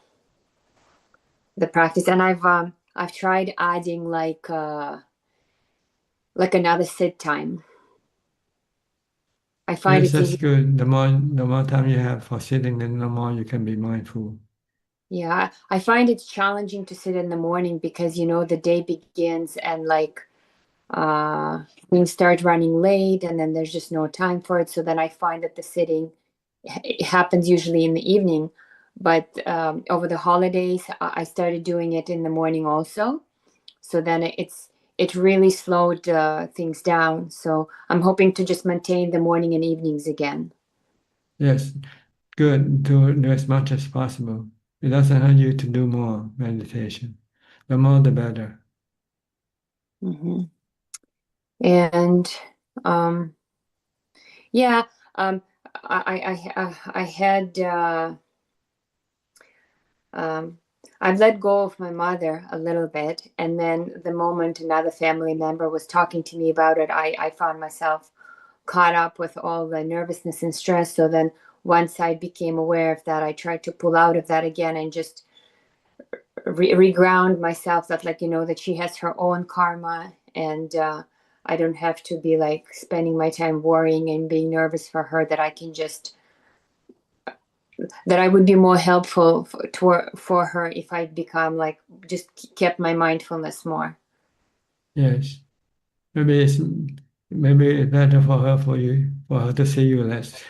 the practice. And I've tried adding like another sit time. I find Yes, it's that's easy. good. The more time you have for sitting, then the more you can be mindful. Yeah, I find it's challenging to sit in the morning because the day begins and like things start running late and then there's just no time for it. So then I find that the sitting it happens usually in the evening, but over the holidays I started doing it in the morning also. So then it really slowed things down. So I'm hoping to just maintain the morning and evenings again. Yes, good. Do as much as possible. It doesn't hurt you to do more meditation. The more, the better. Mm-hmm. And yeah, I had I've let go of my mother a little bit, and then the moment another family member was talking to me about it, I found myself caught up with all the nervousness and stress. So then once I became aware of that, I tried to pull out of that again and just reground myself that, like, that she has her own karma, and I don't have to be like spending my time worrying and being nervous for her, that I can just, that I would be more helpful for her if I become like, just kept my mindfulness more. Yes. Maybe it's better for her to see you less.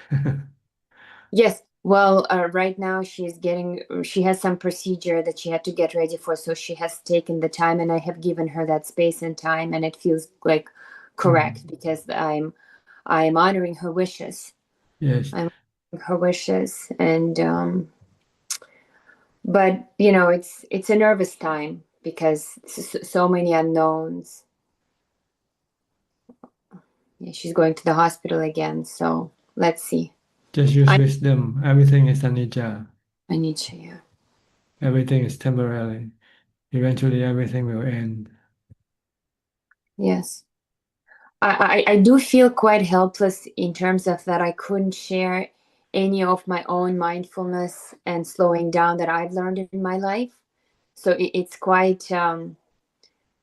Yes. Well, right now she has some procedure that she had to get ready for, so she has taken the time, and I have given her that space and time, and it feels like correct because I'm honoring her wishes. Yes. I'm honoring her wishes, and but it's a nervous time because so many unknowns. Yeah, she's going to the hospital again, so let's see. Just use wisdom. Everything is anicca. Anicca, yeah. Everything is temporary. Eventually, everything will end. Yes. I do feel quite helpless in terms of that I couldn't share any of my own mindfulness and slowing down that I've learned in my life. So it's quite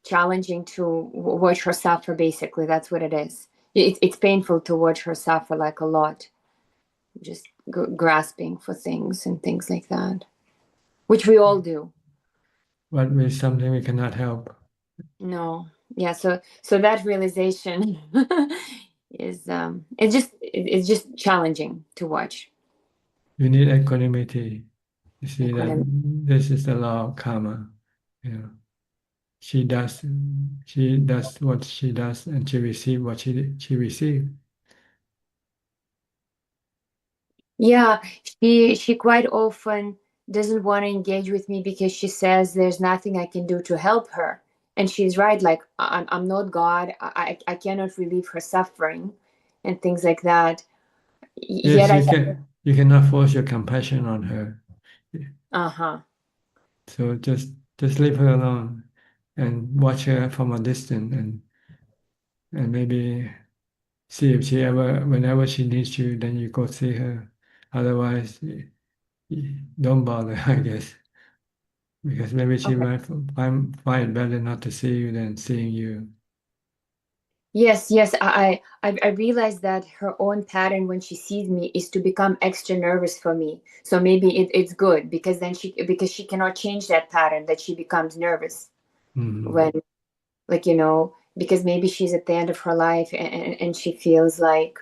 challenging to watch her suffer, basically. That's what it is. It's painful to watch her suffer, like, a lot. Just grasping for things and things like that, which we all do. But with something we cannot help. No. Yeah, so that realization is it's just challenging to watch. You need equanimity. You see that Equanimity. this is the law of karma. She does what she does, and she receives what she receives. Yeah, she quite often doesn't want to engage with me because she says there's nothing I can do to help her. And she's right, like, I'm not God. I cannot relieve her suffering and things like that. Yes, Yet you cannot force your compassion on her. Uh-huh. So just leave her alone and watch her from a distance, and maybe see if whenever she needs you, then you go see her. Otherwise, don't bother, I guess, because maybe she Okay. might find it better not to see you than seeing you. Yes, I realized that her own pattern when she sees me is to become extra nervous for me. So maybe it's good because then because she cannot change that pattern, that she becomes nervous when, like, because maybe she's at the end of her life, and she feels like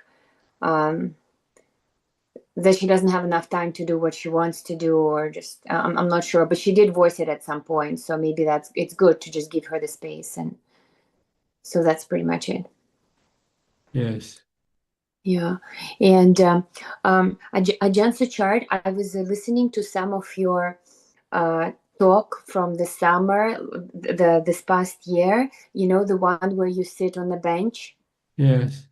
that she doesn't have enough time to do what she wants to do, or just I'm not sure, but she did voice it at some point. So maybe it's good to just give her the space, and so that's pretty much it. Yes. Yeah. And Ajaan Suchart, I was listening to some of your talk from the summer, this past year, the one where you sit on the bench. Yes.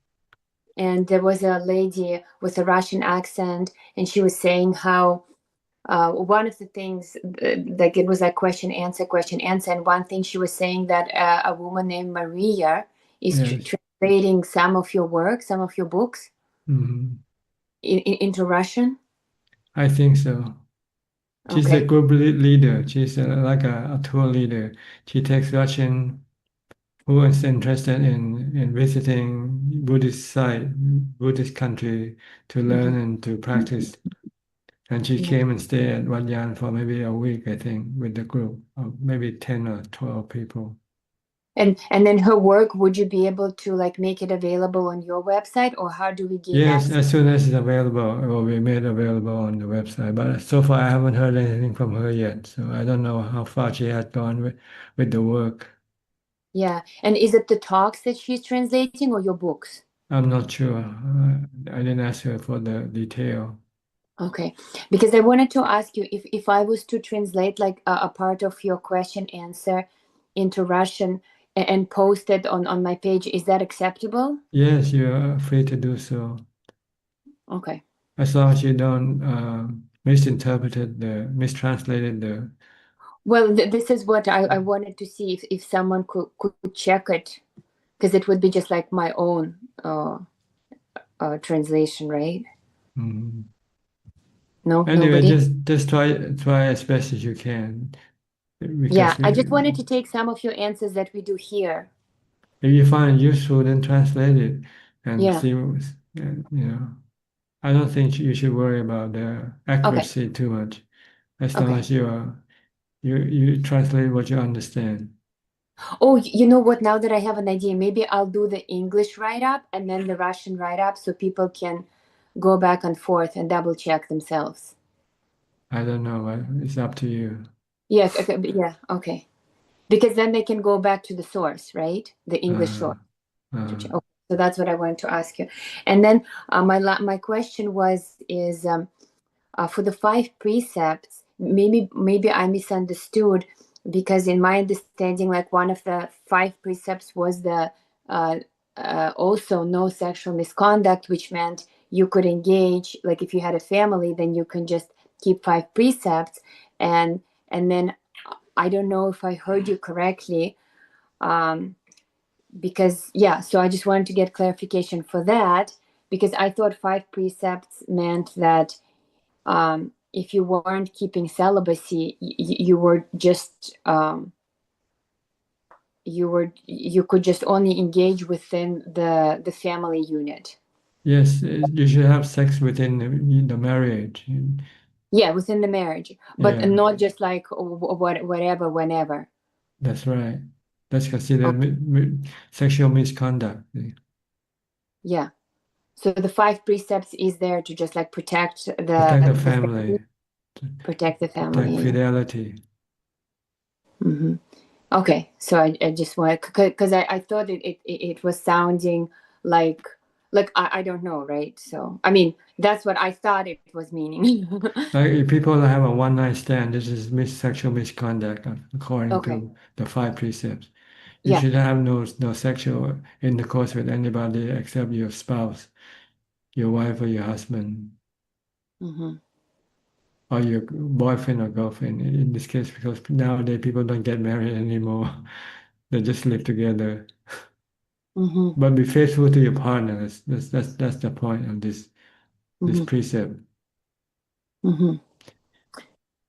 And there was a lady with a Russian accent, and she was saying how one of the things, like, it was like question, answer, and one thing she was saying that a woman named Maria is translating some of your work, some of your books. Into Russian? I think so. She's a group leader. She's like a tour leader. She takes Russian who is interested in visiting Buddhist site, Buddhist country to learn and to practice. And she came and stayed at Wat Yan for maybe a week, I think, with the group of maybe 10 or 12 people. And then her work, would you be able to, like, make it available on your website, or how do we gain access? Yes, as soon as it's available, it will be made available on the website. But so far, I haven't heard anything from her yet, so I don't know how far she has gone with the work. Yeah, and is it the talks that she's translating or your books? I'm not sure. I didn't ask her for the detail. Okay, because I wanted to ask you if I was to translate, like, a part of your question answer into Russian and post it on my page, is that acceptable? Yes, you're free to do so. Okay. As long as you don't mistranslated the. Well, this is what I wanted to see if someone could check it, because it would be just like my own translation, right? No. Anyway, Nobody. just try as best as you can. Yeah, because I just wanted to take some of your answers that we do here. if you find it useful, then translate it and Yeah. see what, you know. I don't think you should worry about the accuracy too much, as long Okay. as you translate what you understand. Oh, you know what? Now that I have an idea, maybe I'll do the English write-up and then the Russian write-up so people can go back and forth and double check themselves. I don't know, but it's up to you. Yes, okay, yeah, okay. Because then they can go back to the source, right? The English source. Okay, so that's what I wanted to ask you. And then my question is for the 5 precepts, maybe I misunderstood, because in my understanding, like one of the 5 precepts was the also no sexual misconduct, which meant you could engage, like if you had a family, then you can just keep 5 precepts, and then I don't know if I heard you correctly, because so I just wanted to get clarification for that, because I thought 5 precepts meant that if you weren't keeping celibacy, you were just you could just only engage within the family unit. Yes, you should have sex within the marriage. Yeah, within the marriage, but Yeah. not just like whatever, whenever. That's right. That's considered sexual misconduct. Yeah. So the 5 precepts is there to just like protect Protect the the family. protect the family. Protect fidelity. Mm-hmm. Okay, so I just want, because I thought it was sounding like I don't know, right? So I mean that's what I thought it was meaning. Like if people have a one-night stand, this is sexual misconduct according Okay. to the 5 precepts. You Yeah. should have no sexual intercourse with anybody except your spouse, your wife or your husband, Mm-hmm. or your boyfriend or girlfriend. In this case, because nowadays people don't get married anymore; they just live together. Mm-hmm. But be faithful to your partner. That's the point of this Mm-hmm. precept. Mm-hmm.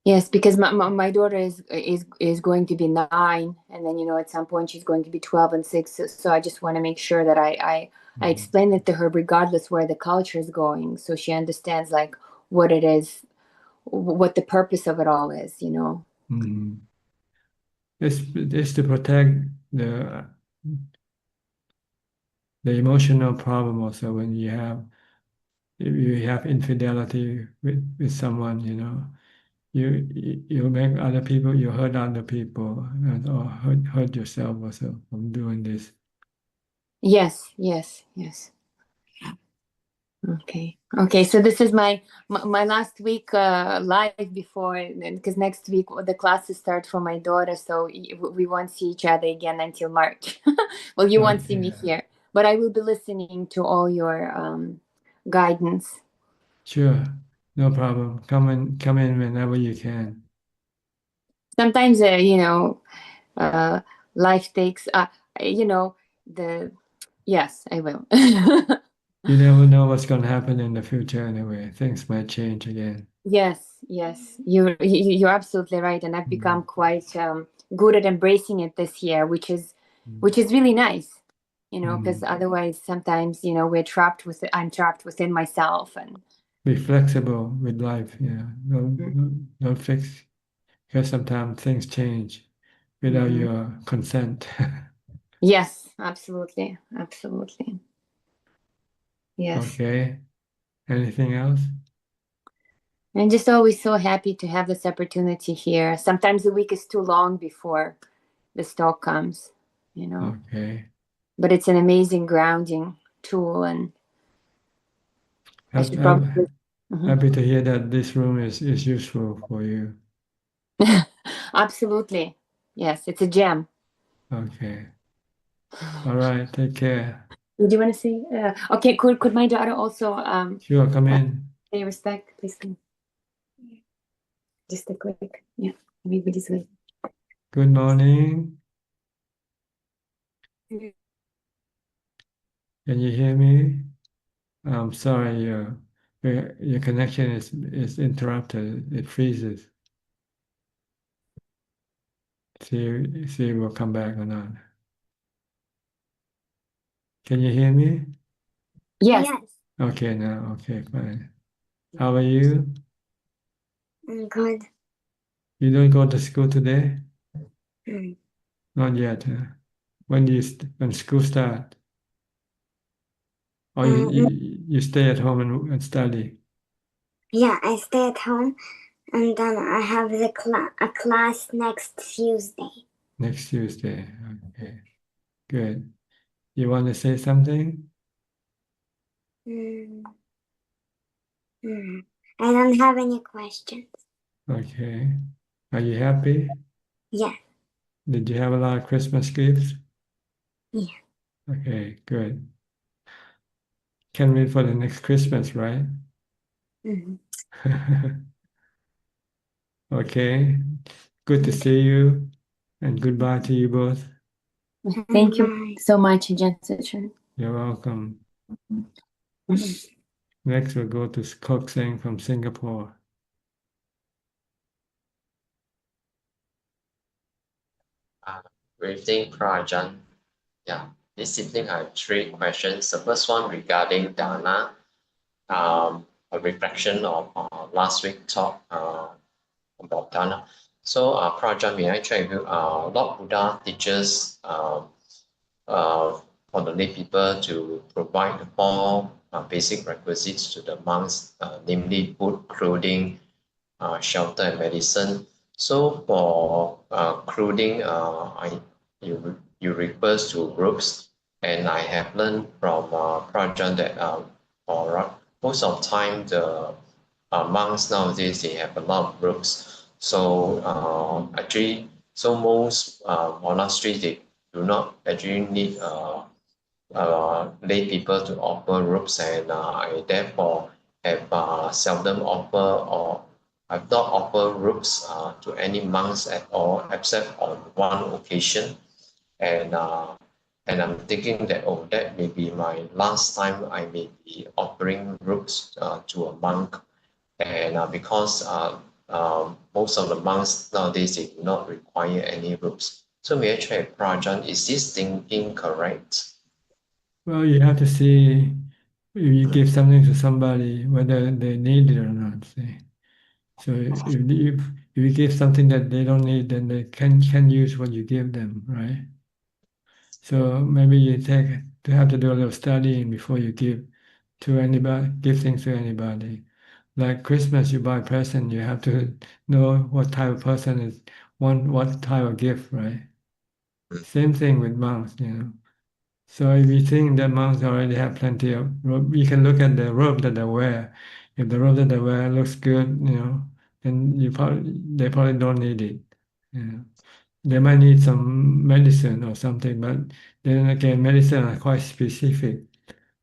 Yes, because my daughter is going to be 9, and then at some point she's going to be 12 and 6. So I just want to make sure that I explain it to her regardless where the culture is going, so she understands like what it is, what the purpose of it all is. Mm-hmm. It's to protect the emotional problem also when if you have infidelity with someone, you make other people, you hurt other people, or hurt yourself also from doing this. Yes. Okay, so this is my last week live before, because next week the classes start for my daughter, so we won't see each other again until March. Well, you won't see me here, but I will be listening to all your guidance. Sure, no problem. Come in whenever you can. Sometimes life takes the yes, I will. You never know what's going to happen in the future anyway. Things might change again. Yes, you're absolutely right, and I've become quite good at embracing it this year, which is really nice, because otherwise sometimes I'm trapped within myself, and be flexible with life. Yeah, don't fix, because sometimes things change without your consent. yes, absolutely. Yes. Okay. Anything else? I'm just always so happy to have this opportunity here. Sometimes the week is too long before the talk comes, Okay. but it's an amazing grounding tool, and I should probably. Happy to hear that this room is useful for you. Absolutely. Yes, it's a gem. Okay. All right. Take care. Do you want to say? Okay, could my daughter also Sure, come in. pay respect, please? Come. Just a quick. Yeah, everybody's good. Good morning. Can you hear me? I'm sorry, your connection is interrupted. It freezes. See if we'll come back or not. Can you hear me? Yes. Okay, now. Okay, fine. How are you? I'm good. You don't go to school today? Mm. Not yet, huh? When school start? Or you stay at home and study? Yeah, I stay at home and then I have a class next Tuesday. Next Tuesday. Okay, good. You want to say something? Mm. I don't have any questions. Okay. Are you happy? Yeah. Did you have a lot of Christmas gifts? Yeah. Okay, good. Can't wait for the next Christmas, right? Mhm. Okay. Good to see you, and goodbye to you both. Thank you so much, Ajaan Suchart. You're welcome. Next, we'll go to Kok Seng from Singapore. Good evening, Ajaan. Yeah, this evening I have three questions. The first one regarding Dana, a reflection of last week talk about Dana. So, Ajaan, may I check with you? Lord Buddha teaches for the lay people to provide the four basic requisites to the monks, namely food, clothing, shelter, and medicine. So for clothing, you refers to robes, and I have learned from Prajan that for most of the time the monks nowadays they have a lot of robes. So actually, so most monasteries they do not actually need lay people to offer robes, and I therefore have seldom offer or I've not offered robes to any monks at all, except on one occasion. And I'm thinking that that may be my last time I may be offering robes to a monk, and because most of the monks nowadays they do not require any robes. So may I check, Prajan, is this thinking correct? Well, you have to see if you give something to somebody, whether they need it or not. See. So if you give something that they don't need, then they can use what you give them, right? So maybe you have to do a little studying before you give to anybody, give things to anybody. Like Christmas, you buy a present, you have to know what type of person is what type of gift, right? Same thing with monks, you know. So if you think that monks already have plenty of robe, you can look at the robe that they wear. If the robe that they wear looks good, you know, then they probably don't need it. You know. They might need some medicine or something, but then again, medicine are quite specific.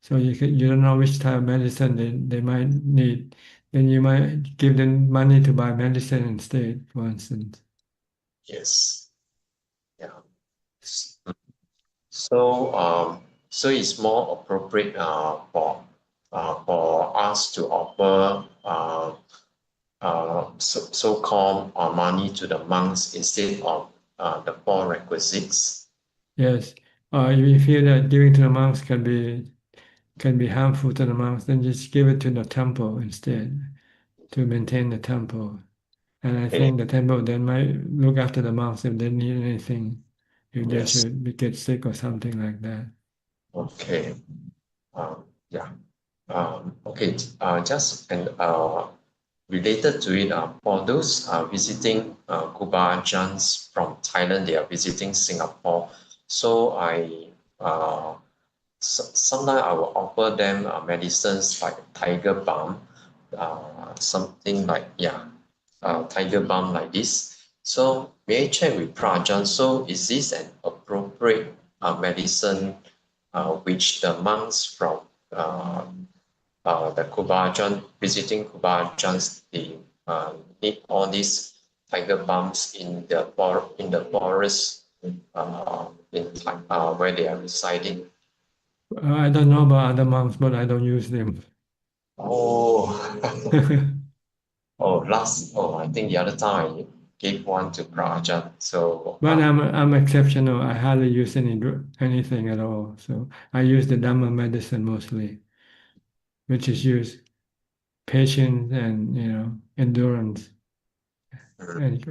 So you don't know which type of medicine they might need. Then you might give them money to buy medicine instead, for instance. Yes. Yeah. So so it's more appropriate for us to offer so-called money to the monks instead of the four requisites. Yes. If you feel that giving to the monks can be harmful to the monks, then just give it to the temple instead to maintain the temple. And I think the temple then might look after the monks if they need anything, if they should get sick or something like that. Okay. Yeah. Okay. Just and related to it, for those visiting Kuba Ajans from Thailand, they are visiting Singapore. So sometimes I will offer them medicines like tiger balm, something like tiger balm like this. So may I check with Prajan? So is this an appropriate medicine which the monks from the Kubajan visiting Kubajans they need all these tiger balms in the forest where they are residing? I don't know about other monks, but I don't use them. Oh, I think the other time gave one to Prajan. So But I'm exceptional. I hardly use anything at all. So I use the Dhamma medicine mostly, which is use patience and endurance, and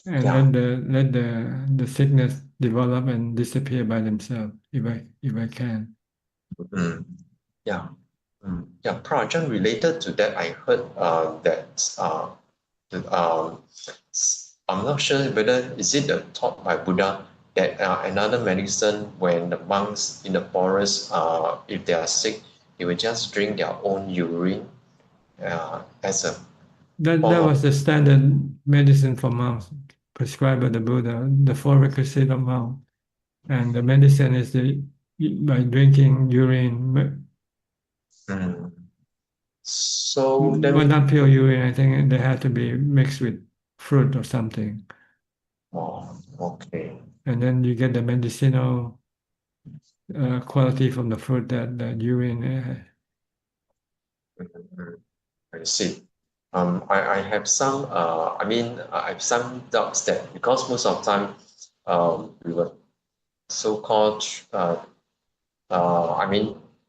yeah. let the sickness develop and disappear by themselves if I can. Mm, yeah. Yeah, Prajan, related to that, I heard that I'm not sure whether is it taught by Buddha that another medicine when the monks in the forest, if they are sick, they will just drink their own urine as a That form of. was the standard medicine for monks prescribed by the Buddha, the four requisites of monk. And the medicine is by drinking urine. So that Well, means, not pure urine. I think they had to be mixed with fruit or something. oh, okay. And then you get the medicinal quality from the fruit that urine. I see. I have some, I have some doubts that because most of the time, we were so-called,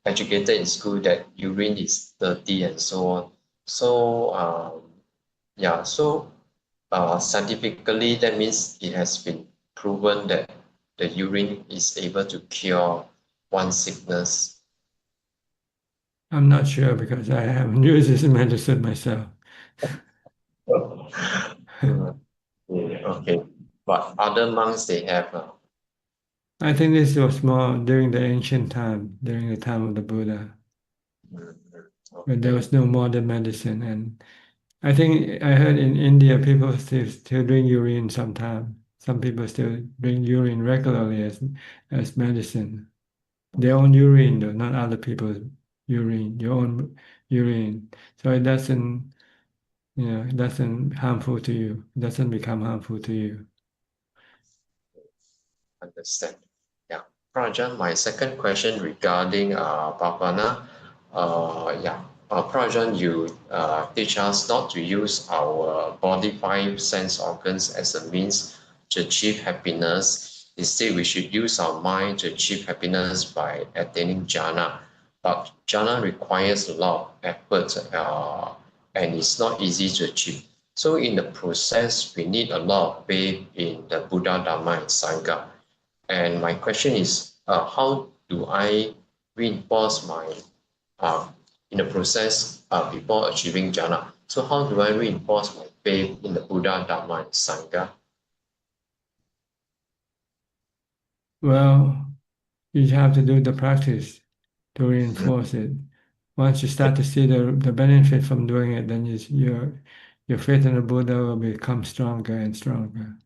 educated in school that urine is dirty and so on. So, yeah, so scientifically, that means it has been proven that the urine is able to cure one sickness. I'm not sure because I haven't used this medicine myself. Okay, but other monks they have. I think this was more during the ancient time, during the time of the Buddha, when there was no modern medicine. And I think I heard in India people still drink urine sometimes. Some people still drink urine regularly as medicine. Their own urine, though, not other people's urine, your own urine. So it doesn't harmful to you. It doesn't become harmful to you. Understand. Yeah. Prajan, my second question regarding Bhavana. Prajan, you teach us not to use our body five sense organs as a means to achieve happiness. Instead, we should use our mind to achieve happiness by attaining jhana. But jhana requires a lot of effort and it's not easy to achieve. So in the process, we need a lot of faith in the Buddha, Dharma, and Sangha. And my question is, how do I reinforce my in the process before achieving jhana? So how do I reinforce my faith in the Buddha, Dharma, and Sangha? Well, you have to do the practice to reinforce it. Once you start to see the benefit from doing it, then your faith in the Buddha will become stronger and stronger.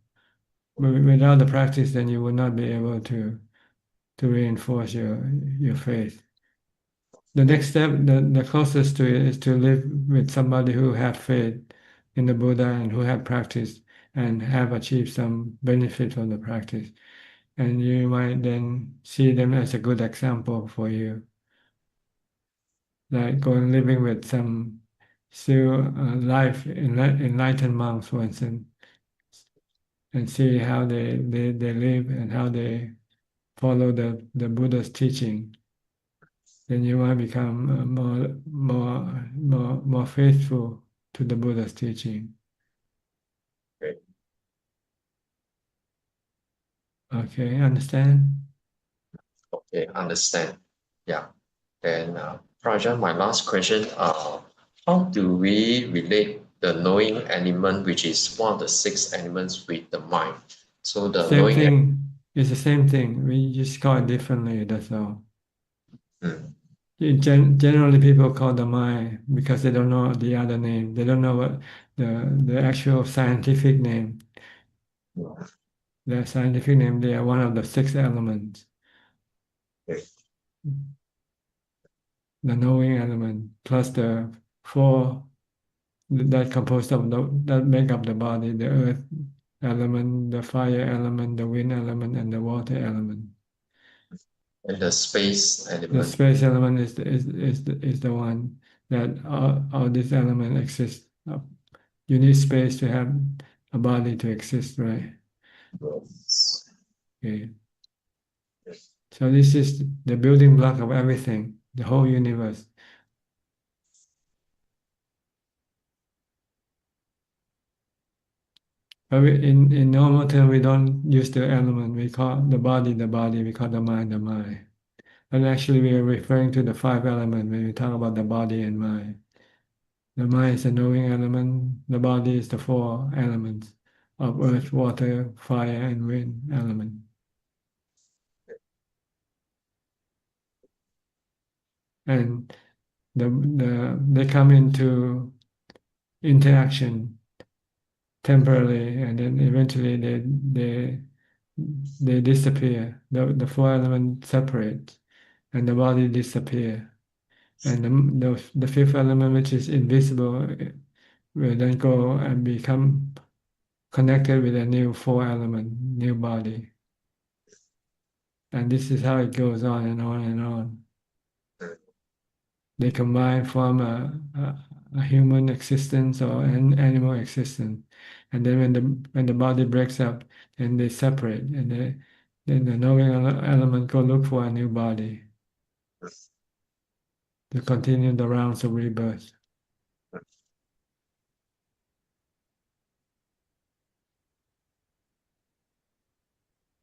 But without the practice, then you will not be able to reinforce your faith. The next step, the closest to it, is to live with somebody who have faith in the Buddha and who have practiced and have achieved some benefit from the practice. And you might then see them as a good example for you. Like going living with some still life enlightened monks, for instance, and see how they live and how they follow the Buddha's teaching. Then you might become more faithful to the Buddha's teaching. Okay. Okay, understand? Okay, understand. Yeah. Then, Prajan, my last question, how do we relate the knowing element, which is one of the six elements, with the mind? So the Same knowing thing. It's the same thing. We just call it differently, that's all. Generally, people call the mind because they don't know the other name. They don't know what the actual scientific name. The scientific name, they are one of the six elements. The knowing element plus the four that composed of that make up the body: the earth element, the fire element, the wind element, and the water element. and the space The element. space element is the one that all this element exists. You need space to have a body to exist, right? Okay. So this is the building block of everything, the whole universe. But in normal term, we don't use the element. We call the body, we call the mind, the mind. And actually, we are referring to the five elements when we talk about the body and mind. The mind is the knowing element. The body is the four elements of earth, water, fire, and wind element. And they come into interaction temporarily, and then eventually they disappear. The four elements separate, and the body disappear. And the fifth element, which is invisible, will then go and become connected with a new four element, new body. And this is how it goes on and on and on. They combine, form a human existence or an animal existence. And then when the body breaks up, then they separate, and then the knowing element go look for a new body to continue the rounds of rebirth.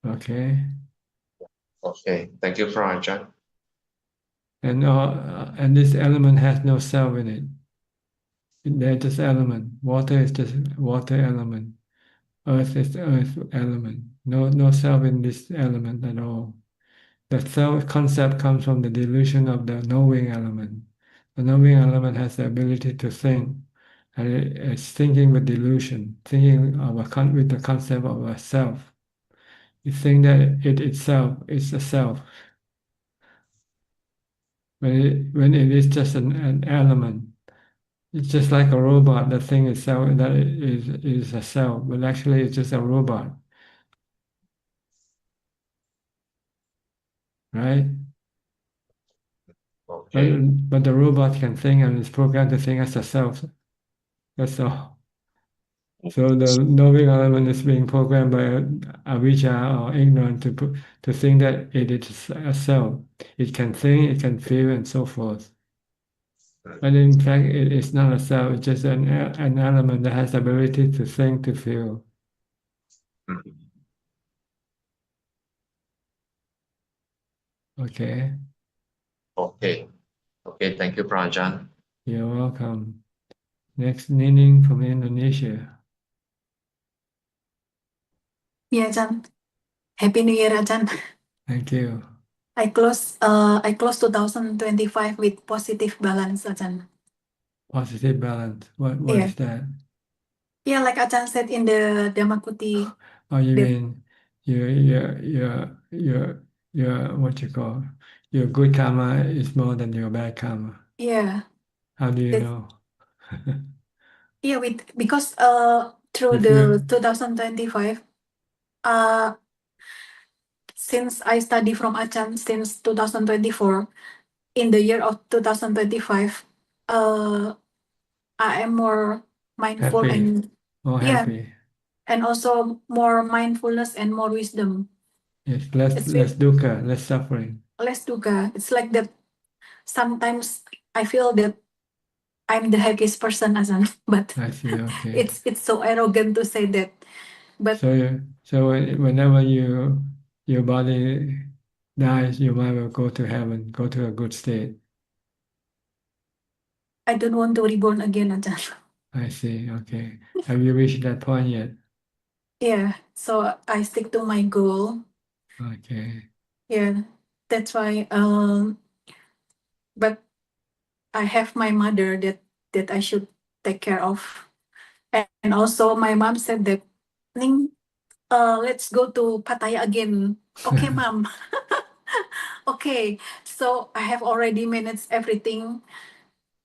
Okay. Okay, thank you, Ajahn. And this element has no self in it. They're just element. Water is just water element. Earth is earth element. No self in this element at all. The self concept comes from the delusion of the knowing element. The knowing element has the ability to think, and it's thinking with delusion, thinking of with the concept of a self. You think that it itself is a self, when it is just an element. It's just like a robot. The thing itself that is a self, but actually it's just a robot, right? Okay. But the robot can think and is programmed to think as a self. That's all. So the knowing element is being programmed by avijja or ignorance to think that it is a self. It can think, it can feel, and so forth. But in fact, it is not a self. It's just an element that has the ability to think, to feel. Okay. Okay. Okay, thank you, Ajahn. You're welcome. Next, Nining from Indonesia. Yeah, Ajahn. Happy New Year, Ajahn. Thank you. I close 2025 with positive balance, Ajahn. Positive balance. What Yeah. is that? Yeah, like Ajahn said in the Dhammakuti. Oh, you the- mean your what you call your good karma is more than your bad karma. Yeah. How do you It, know? yeah, because through If you the 2025, since I study from Ajahn since 2024, in the year of 2025, I am more mindful happy, and more yeah, happy. and also more mindfulness and more wisdom. Yes, It's less dukkha, less suffering. less dukkha. It's like that. Sometimes I feel that I'm the happiest person, Azan, but I see. Okay. it's so arrogant to say that. But So whenever your body dies, your mind will go to heaven, go to a good state. I don't want to reborn again, Azan. I see. Okay. Have you reached that point yet? Yeah, so I stick to my goal. Okay. Yeah, that's why. But I have my mother that I should take care of, and also my mom said that, Ning, let's go to Pattaya again. Okay, mom. Okay, so I have already managed everything,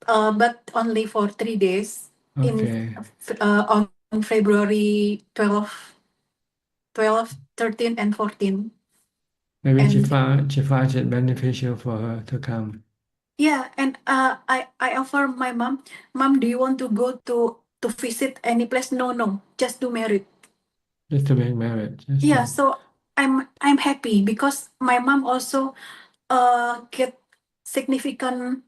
but only for 3 days Okay. on February 12, 13, and 14. Maybe she And finds it beneficial for her to come. yeah, and I offer my mom, do you want to go to to visit any place. No, just do merit. Just to make merit. Yeah, so I'm happy because my mom also get significant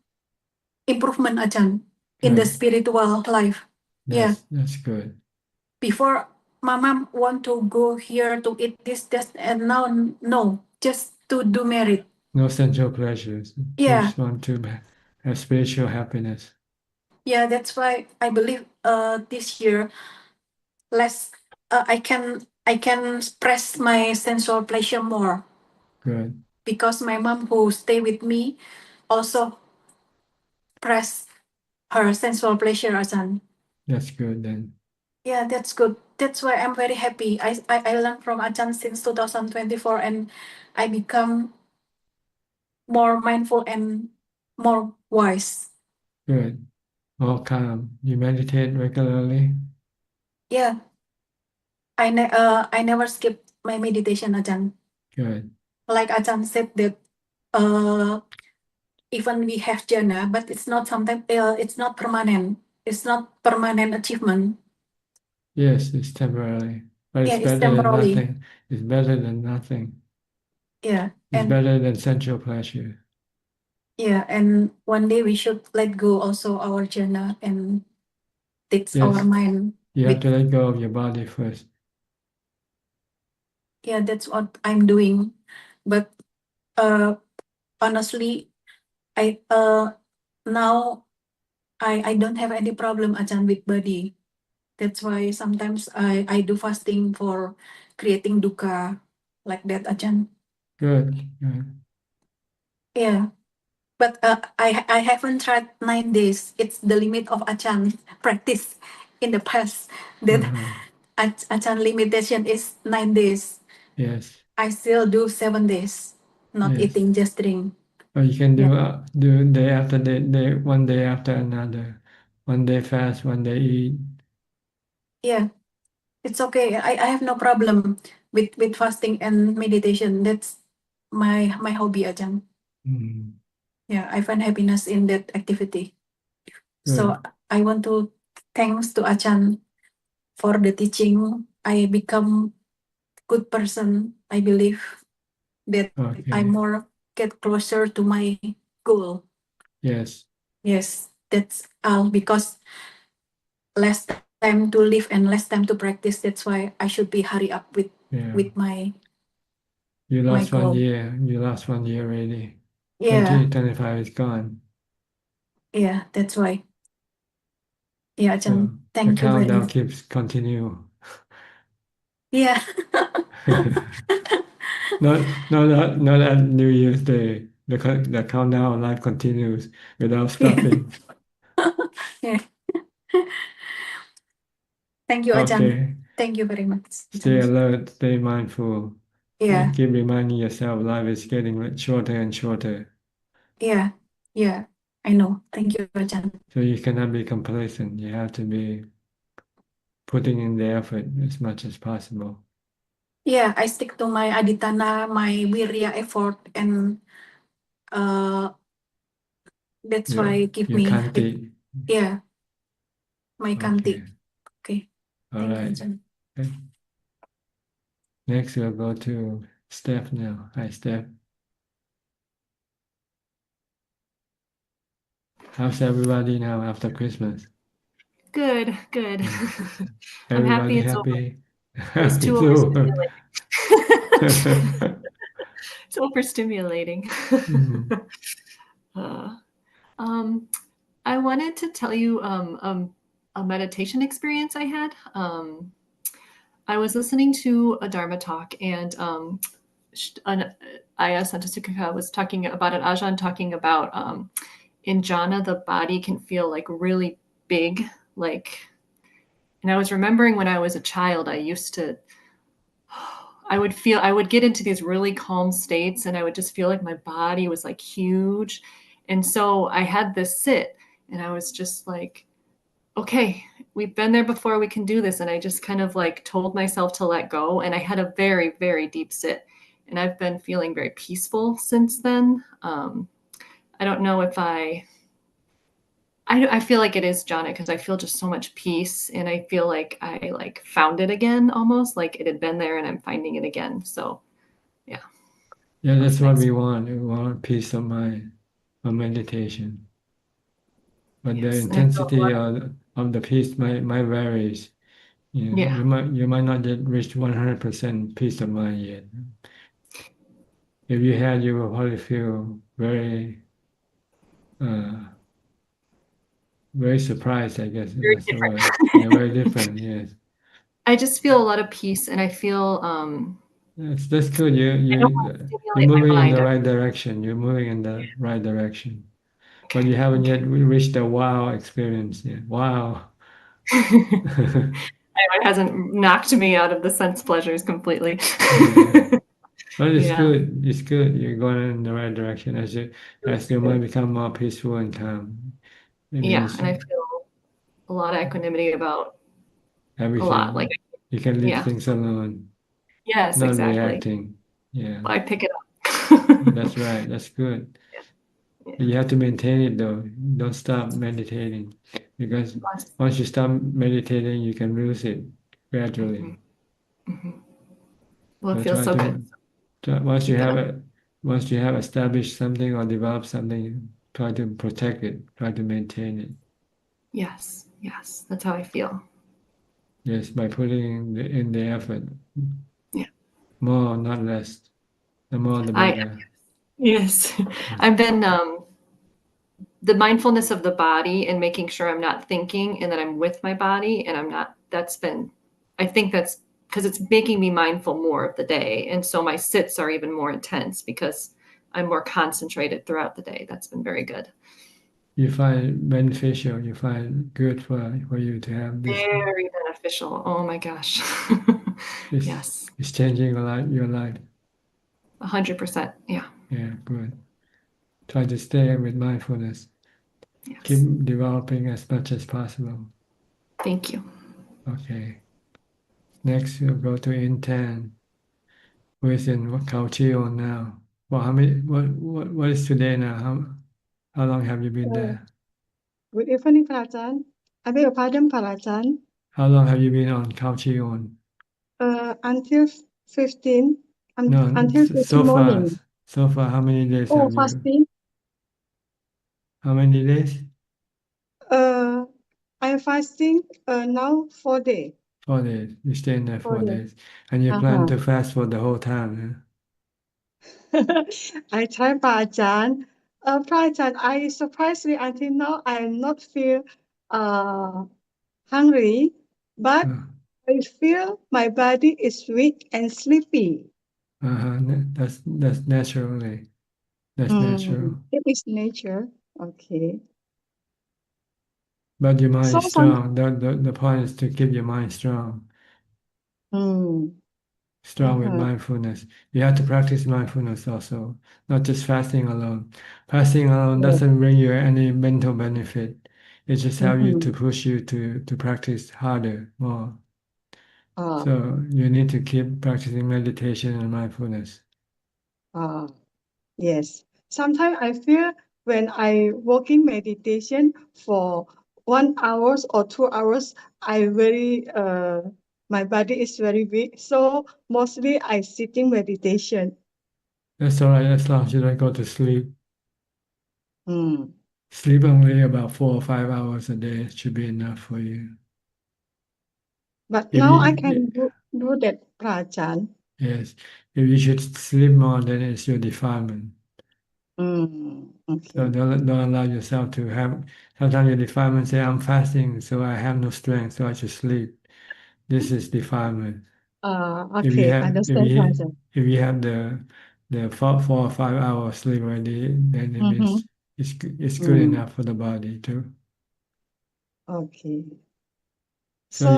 improvement, Ajahn, in the Good. spiritual life. Yeah. That's good. Before my mom want to go here to eat this, and now no, just to do merit. No sensual pleasures. Yeah. Just want to have spiritual happiness. Yeah, that's why I believe this year less I can express my sensual pleasure more. Good. Because my mom who stay with me also press her sensual pleasure, Ajahn. That's good then. Yeah, that's good. That's why I'm very happy. I learned from Ajahn since 2024 and I become more mindful and more wise. Good. More calm. You meditate regularly? Yeah. I never skip my meditation, Ajahn. Good. Like Ajahn said that even we have jhana, but it's not sometimes it's not permanent. It's not permanent achievement. Yes, it's temporary. But Yeah, it's it's better than temporary. nothing. It's better than nothing. Yeah. It's And better than sensual pleasure. yeah, and one day we should let go also our jhana and teach our Yes. mind. You have With, to let go of your body first. yeah, that's what I'm doing. But honestly, I now I don't have any problem, Ajahn, with body. That's why sometimes I do fasting for creating dukkha like that, Ajahn. Good. Good. Yeah. But I haven't tried 9 days. It's the limit of Ajahn practice in the past. That Ajahn limitation is 9 days. Yes. I still do 7 days, not Yes. eating, just drink. Or you can do Yeah. do day after day, one day after another. One day fast, one day eat. Yeah, it's okay. I have no problem with fasting and meditation. That's my hobby, Ajahn. Mm. Yeah, I find happiness in that activity. So Good. I want to thanks to Ajahn for the teaching. I become good person. I believe that I Okay. more get closer to my goal. Yes. Yes, that's all because less time to live and less time to practice. That's why I should be hurry up with Yeah. my You lost goal. 1 year. You lost 1 year already. Yeah. 2025 is gone. Yeah, that's why. Yeah, Ajahn, So the thank you very countdown much. keeps continue. Yeah. Not at New Year's Day. The countdown of life continues without stopping. Yeah. Thank you, Ajahn. Okay. Thank you very much. Stay Ajahn. alert, stay mindful. Yeah. Keep reminding yourself life is getting shorter and shorter. Yeah. Yeah. I know. Thank you, Ajahn. So you cannot be complacent. You have to be putting in the effort as much as possible. Yeah, I stick to my aditana, my wirya effort, and that's Yeah, why give you me can't take. yeah, my Okay. kanti. Okay. All Thank you, right. Ajahn. Okay. Next, we'll go to Steph now. Hi, Steph. How's everybody now after Christmas? Good. I'm Everybody happy it's over. happy? It was Happy too too. overstimulating. It's overstimulating. Mhm. I wanted to tell you a meditation experience I had. I was listening to a Dharma talk, and Aya Santasukha was talking about it. Ajahn talking about in jhana, the body can feel like really big, like. And I was remembering when I was a child, I would get into these really calm states and I would just feel like my body was like huge. And so I had this sit and I was just like, okay, we've been there before, we can do this. And I just kind of like told myself to let go. And I had a very, very deep sit. And I've been feeling very peaceful since then. I don't know if I I feel like it is, Jana, because I feel just so much peace, and I feel like I like found it again, almost like it had been there, and I'm finding it again. So, yeah. Yeah, that's what we want. We want peace of mind, of meditation. But the Yes, and I feel a intensity lot of the peace might varies. Yeah. You might not yet reach 100% peace of mind yet. If you had, you will probably feel very surprised, I guess very that's the different. word. Yeah, very different. Yes, I just feel a lot of peace, and I feel that's good. I don't want to You're stimulate my moving in mind. the right direction. You're moving in the right direction. But Okay, you haven't okay. yet reached the wow experience yet. Wow. It hasn't knocked me out of the sense pleasures completely. Yeah. But it's Yeah. good. It's good. You're going in the right direction as your mind become more peaceful and calm. It Yeah, means and I feel a lot of equanimity about a lot. Like, everything. You can leave yeah. things alone, Yes, not exactly. reacting. Yeah, I pick it up. that's right. That's good. Yeah. You have to maintain it though. Don't stop meditating because Yes. once you stop meditating, you can lose it gradually. Well, So it feels so good. once you Keep it have up. once you have established something or developed something, try to protect it, try to maintain it. Yes, yes, that's how I feel. Yes, by putting in the effort. Yeah. More, not less. The more, the I better. yes, I've been the mindfulness of the body and making sure I'm not thinking and that I'm with my body and I'm not. That's been, I think that's because it's making me mindful more of the day, and so my sits are even more intense because I'm more concentrated throughout the day. That's been very good. You find beneficial. You find good for you to have this. Very beneficial. Oh my gosh. Yes. It's changing a lot your life. 100%. Yeah. Yeah, good. Try to stay with mindfulness. Yes. Keep developing as much as possible. Thank you. Okay. Next, we'll go to Intan, who is in Kaohsiung now. Well, what is today now? How long have you been there? Good evening, Prajan. I beg your pardon, Prajan. How long have you been on Kaohsiung? Until 15, No, until 15 so far, morning. how many days Oh, have you? fasting. How many days? I'm fasting now 4 days. 4 days. You stay in there 4 days. 4 days. And you plan to fast for the whole time, I try, Prajan. Prajan, I surprisingly until now I'm not feel hungry, but huh? I feel my body is weak and sleepy. That's naturally. That's natural. It is nature. Okay. But your mind So is strong. The point is to keep your mind strong. Strong with mindfulness. You have to practice mindfulness also, not just fasting alone. Fasting alone doesn't bring you any mental benefit. It just helps you to push you to practice harder, more. So you need to keep practicing meditation and mindfulness. Yes. Sometimes I feel when I working meditation for 1 hour or 2 hours, my body is very weak. So mostly I sitting meditation. That's all right, as long as you don't go to sleep. Mm. Sleep only about 4 or 5 hours a day should be enough for you. But If now I you, can do that, Prajan. yes, if you should sleep more, then it's your defilement. Okay. So don't allow yourself to have. Sometimes your defilement say, "I'm fasting, so I have no strength, so I should sleep." This is defilement. Okay, understand, Prajan. If you have the 4 or 5 hours sleep already, then it means it's good enough for the body too. Okay. So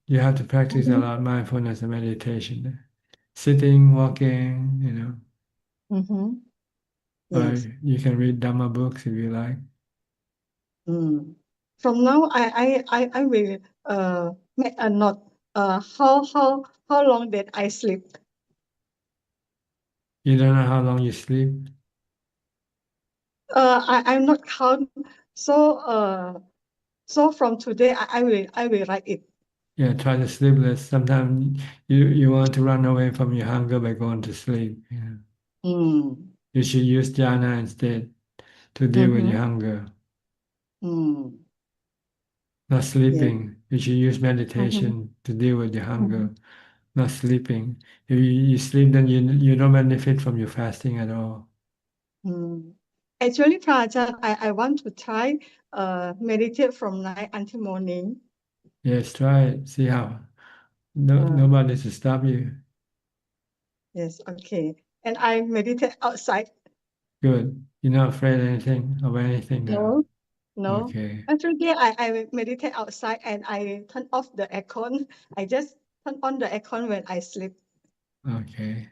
you have to practice a lot of mindfulness and meditation. Sitting, walking, or Yes. you can read Dhamma books if you like. From now, I will make a note. How long that I sleep? You don't know how long you sleep? I'm not count So from today, I will write it. Yeah, try to sleep less. Sometimes you want to run away from your hunger by going to sleep. Yeah. You should use jhana instead to deal with your hunger. Not sleeping. You should use meditation to deal with your hunger. Not sleeping. If you sleep, then you don't benefit from your fasting at all. Actually, Prajan, I want to try meditate from night until morning. Yes, try it. See how. Nobody to stop you. Yes, okay. And I meditate outside. Good. You're not afraid of anything now. No. Okay. Every day I meditate outside and I turn off the aircon. I just turn on the aircon when I sleep. Okay.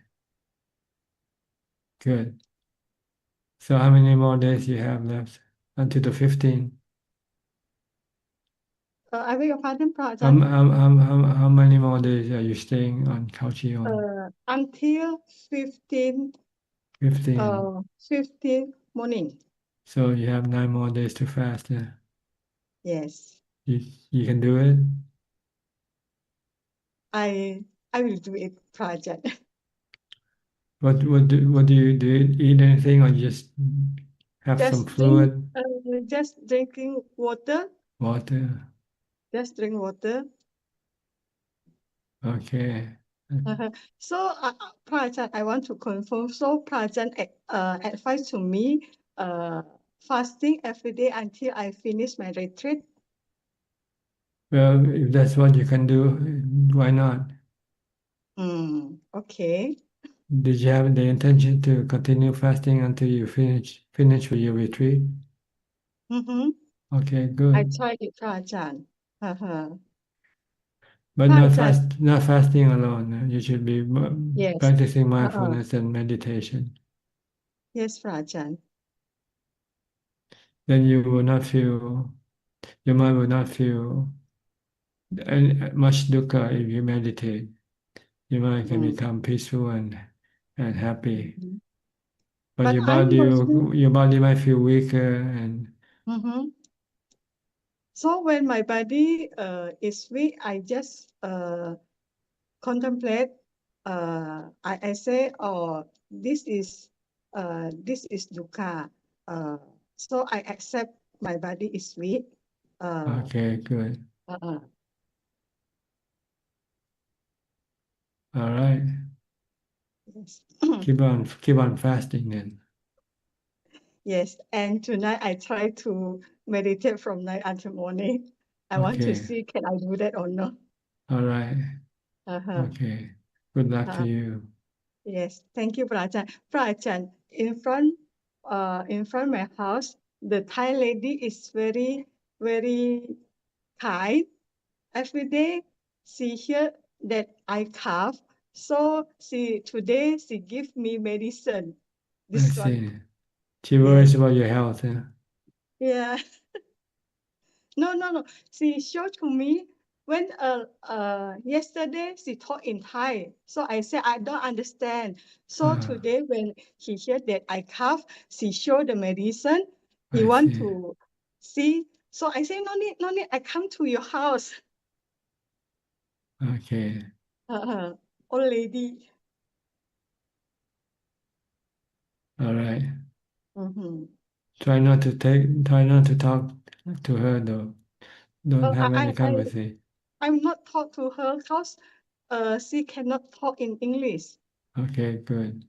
Good. So how many more days you have left until the 15th? I beg your pardon, Prajan. How many more days are you staying on Kaohsiung? Until 15 morning. So you have 9 more days to fast. Yeah? Yes. You can do it? I will do it, Prajan. What do you do? You eat anything or just have some fluid? Just drinking water. Water. Just drink water. Okay. So, Prajan, I want to confirm. So, Prajan advised to me fasting every day until I finish my retreat. Well, if that's what you can do, why not? Okay. Did you have the intention to continue fasting until you finish with your retreat? Okay, I good. tried it, Prajan. But Prajan. not fasting alone. You should be Yes. practicing mindfulness and meditation. Yes, Prajan. Then you will not feel, your mind will not feel much dukkha if you meditate. Your mind can become peaceful and happy. But your body might feel weaker and So when my body is weak, I just contemplate. I say, oh, this is dukkha. So I accept my body is weak. okay, good. All right. Yes. Keep on fasting then. Yes, and tonight I try to meditate from night until morning. I want to Okay. see can I do that or not. All right. Okay. Good luck to you. Yes, thank you, Prajan. Prajan, in front of my house, the Thai lady is very, very kind. Every day, she hear that I cough, so today she give me medicine. I This one. see. She worries about your health. Yeah. No. She showed to me when yesterday she taught in Thai. So I said I don't understand. So today when he heard that I cough, she showed the medicine. He want to see. So I say no need. I come to your house. Okay. Old lady. All right. Mm-hmm. Try not to talk to her though. Don't have any conversation. I'm not talk to her because she cannot talk in English. Okay, good.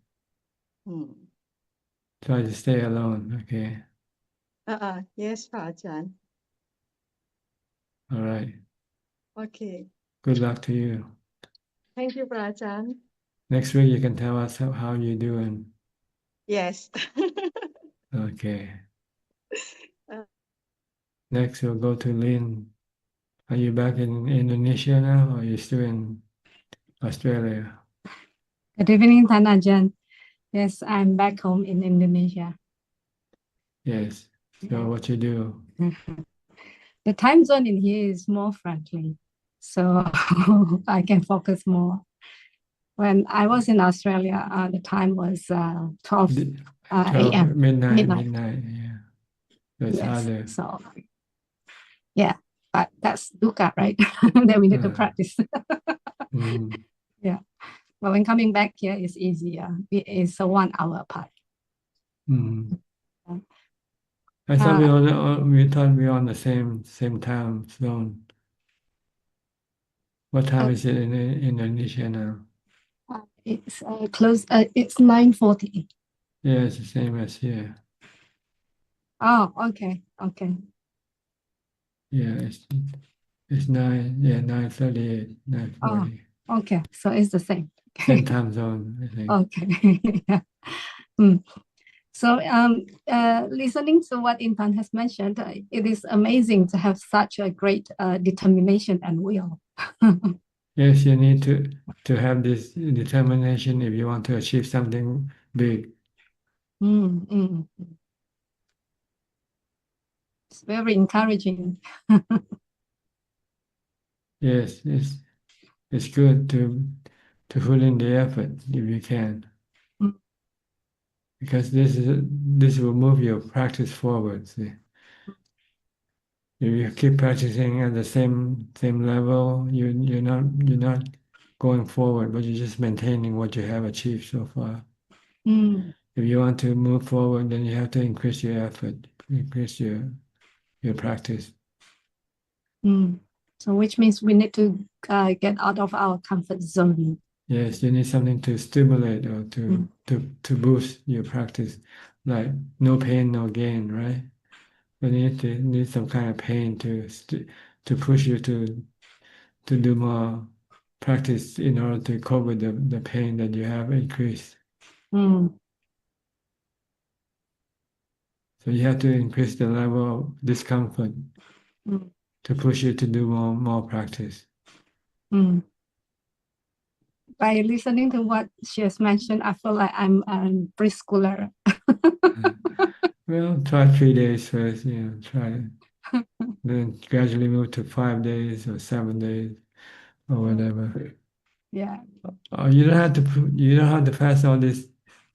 Try to stay alone. Okay. Yes, Prajan. All right. Okay. Good luck to you. Thank you, Prajan. Next week you can tell us how you're doing. Yes. Okay. Next we'll go to Lynn. Are you back in Indonesia now, or are you still in Australia? Good evening, Ajaan. Yes, I'm back home in Indonesia. Yes. So what you do? The time zone in here is more friendly, so I can focus more. When I was in Australia, the time was 12 a.m. Midnight. Yeah. It's Yes. harder. So yeah, but that's dukkha, right? Then we need to practice. Mm. Yeah. But when coming back here, it's easier. It's a 1 hour apart. Mm. Yeah. I thought we thought we were on the same time zone. What time is it in Indonesia now? It's close. It's 9:40. Yeah, it's the same as here. Oh, okay, okay. Yeah, it's 9:38, 9:40. Oh, okay. So it's the same. Same time zone, I think. Okay. Yeah. So, listening to what Intan has mentioned, it is amazing to have such a great determination and will. Yes, you need to have this determination if you want to achieve something big. It's very encouraging. Yes, it's good to put in the effort if you can, because this will move your practice forward. See, if you keep practicing at the same level, you're not going forward, but you're just maintaining what you have achieved so far. If you want to move forward, then you have to increase your effort, increase your practice. So which means we need to get out of our comfort zone. Yes, you need something to stimulate or to boost your practice, like no pain, no gain, right? You need some kind of pain to push you to do more practice in order to cope with the pain that you have increased. So you have to increase the level of discomfort to push you to do more practice. By listening to what she has mentioned, I feel like I'm a preschooler. Well, try 3 days first, try it. Then gradually move to 5 days or 7 days or whatever. Yeah. You don't have to fast all this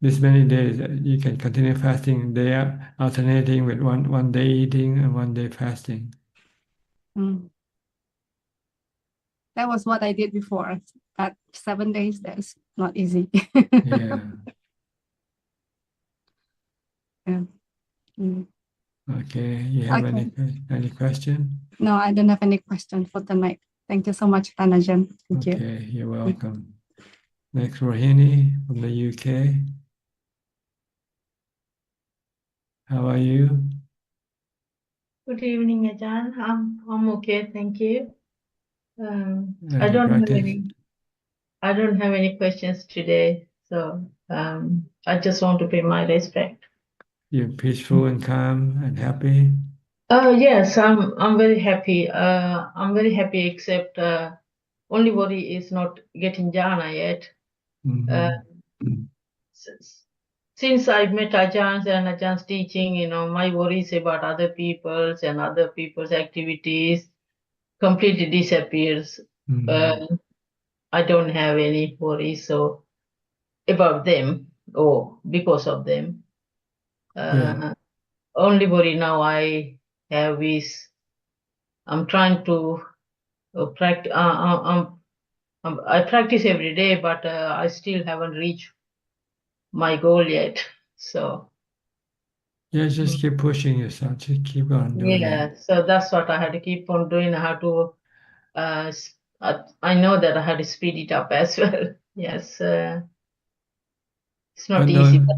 many days. You can continue fasting. They are alternating with one day eating and 1 day fasting. That was what I did before. At 7 days, that's not easy. Yeah. Yeah. Okay. You have Okay. any question? No, I don't have any question for tonight. Thank you so much, Tanajan. Thank you. Okay, you're welcome. Next, Rohini from the UK. How are you? Good evening, Ajahn. I'm okay, thank you. I Any don't have practice? I don't have any questions today, so I just want to pay my respect. You're peaceful and calm and happy? Yes, I'm very happy. I'm very happy, except only worry is not getting jhana yet. Since I met Ajahn and Ajah's teaching, my worries about other people's and other people's activities completely disappears. I don't have any worries about them or because of them. Only worry now I have is I'm trying to practice. I practice every day, but I still haven't reached my goal yet. So Yeah, just keep pushing yourself. Just keep on doing it. so that's what I had to keep on doing. I have to. I know that I had to speed it up as well. Yes, it's not But easy, but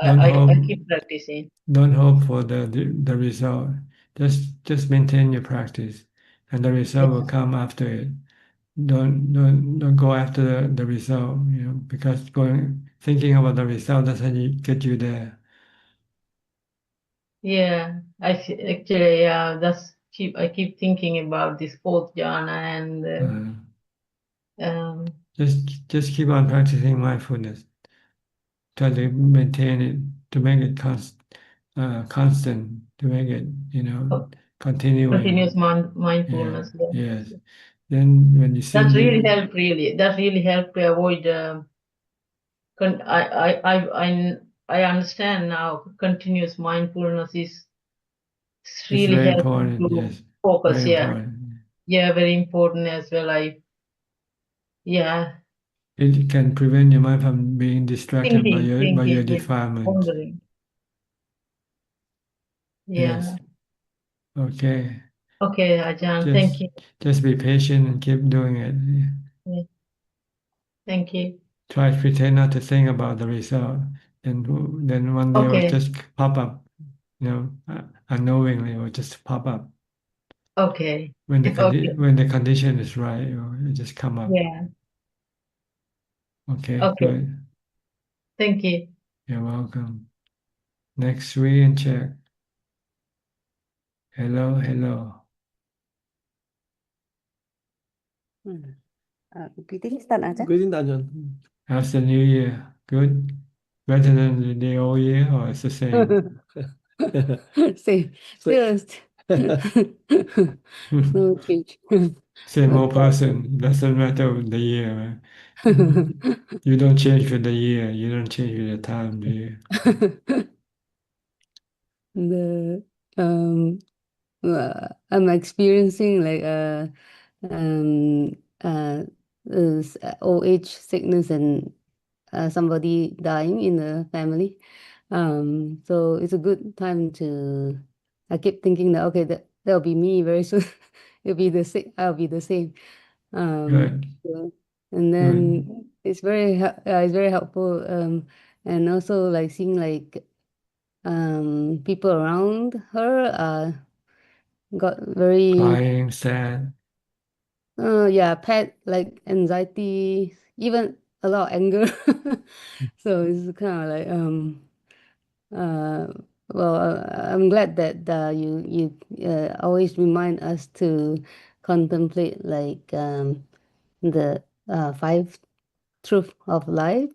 I keep practicing. don't hope for the result. Just maintain your practice, and the result will come after it. Don't go after the result, because thinking about the result doesn't get you there. Yeah, actually, I keep thinking about this fourth jhana and Just keep on practicing mindfulness. Try to maintain it, to make it constant, to make it continuing. continuous mindfulness. Yes. Then when you see That really helped. That really helped to avoid. I understand now. Continuous mindfulness is It's It's really very helping important. to Yes, focus. very Yeah, important. yeah, very important as well. Yeah, It can prevent your mind from being distracted by thinking, your yeah, defilement. wondering. Yes. Yeah. Okay. Okay, Ajahn, thank you. Just be patient and keep doing it. Yeah. Thank you. Try to pretend not to think about the result, and then one day it will Okay. just pop up. Unknowingly, it will just pop up. Okay. When the Okay. when the condition is right, it will just come up. Yeah. Okay, Okay. good. Thank you. You're welcome. Next, we and check. Hello, hello. Greetings, Tan Ajahn. Greetings, Ajahn. How's the new year? Good? Better than the old year, or it's the same? Same, still, no change. Same old person. Doesn't matter with the year. You don't change with the year. You don't change with the time, do you? The I'm experiencing like um old age sickness and somebody dying in the family. So it's a good time to. I keep thinking that okay, that'll be me very soon. It'll be the same. I'll be the same. Good. So- and then it's very helpful. And also like seeing like people around her got very Crying, sad. yeah, pet like anxiety, even a lot of anger. So it's kind of like uh well I'm glad that you always remind us to contemplate like the five truth of life.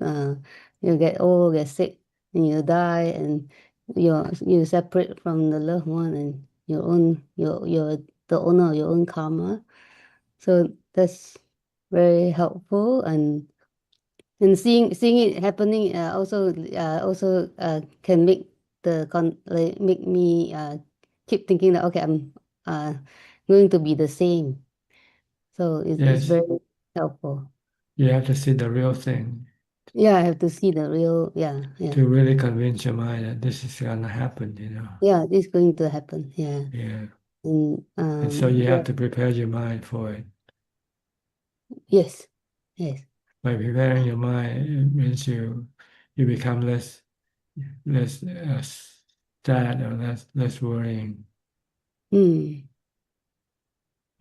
You get old, get sick, and you die, and you separate from the loved one, and you're the owner of your own karma. So that's very helpful, and seeing it happening also can make like make me keep thinking that okay, I'm uh going to be the same. So it's Yes. very helpful. You have to see the real thing Yeah, I have to see the real, yeah. to really convince your mind that this is gonna happen, Yeah, this is going to happen. Yeah. Yeah. And And so you yeah. have to prepare your mind for it. Yes. Yes. By preparing your mind, it means you become less sad or less worrying.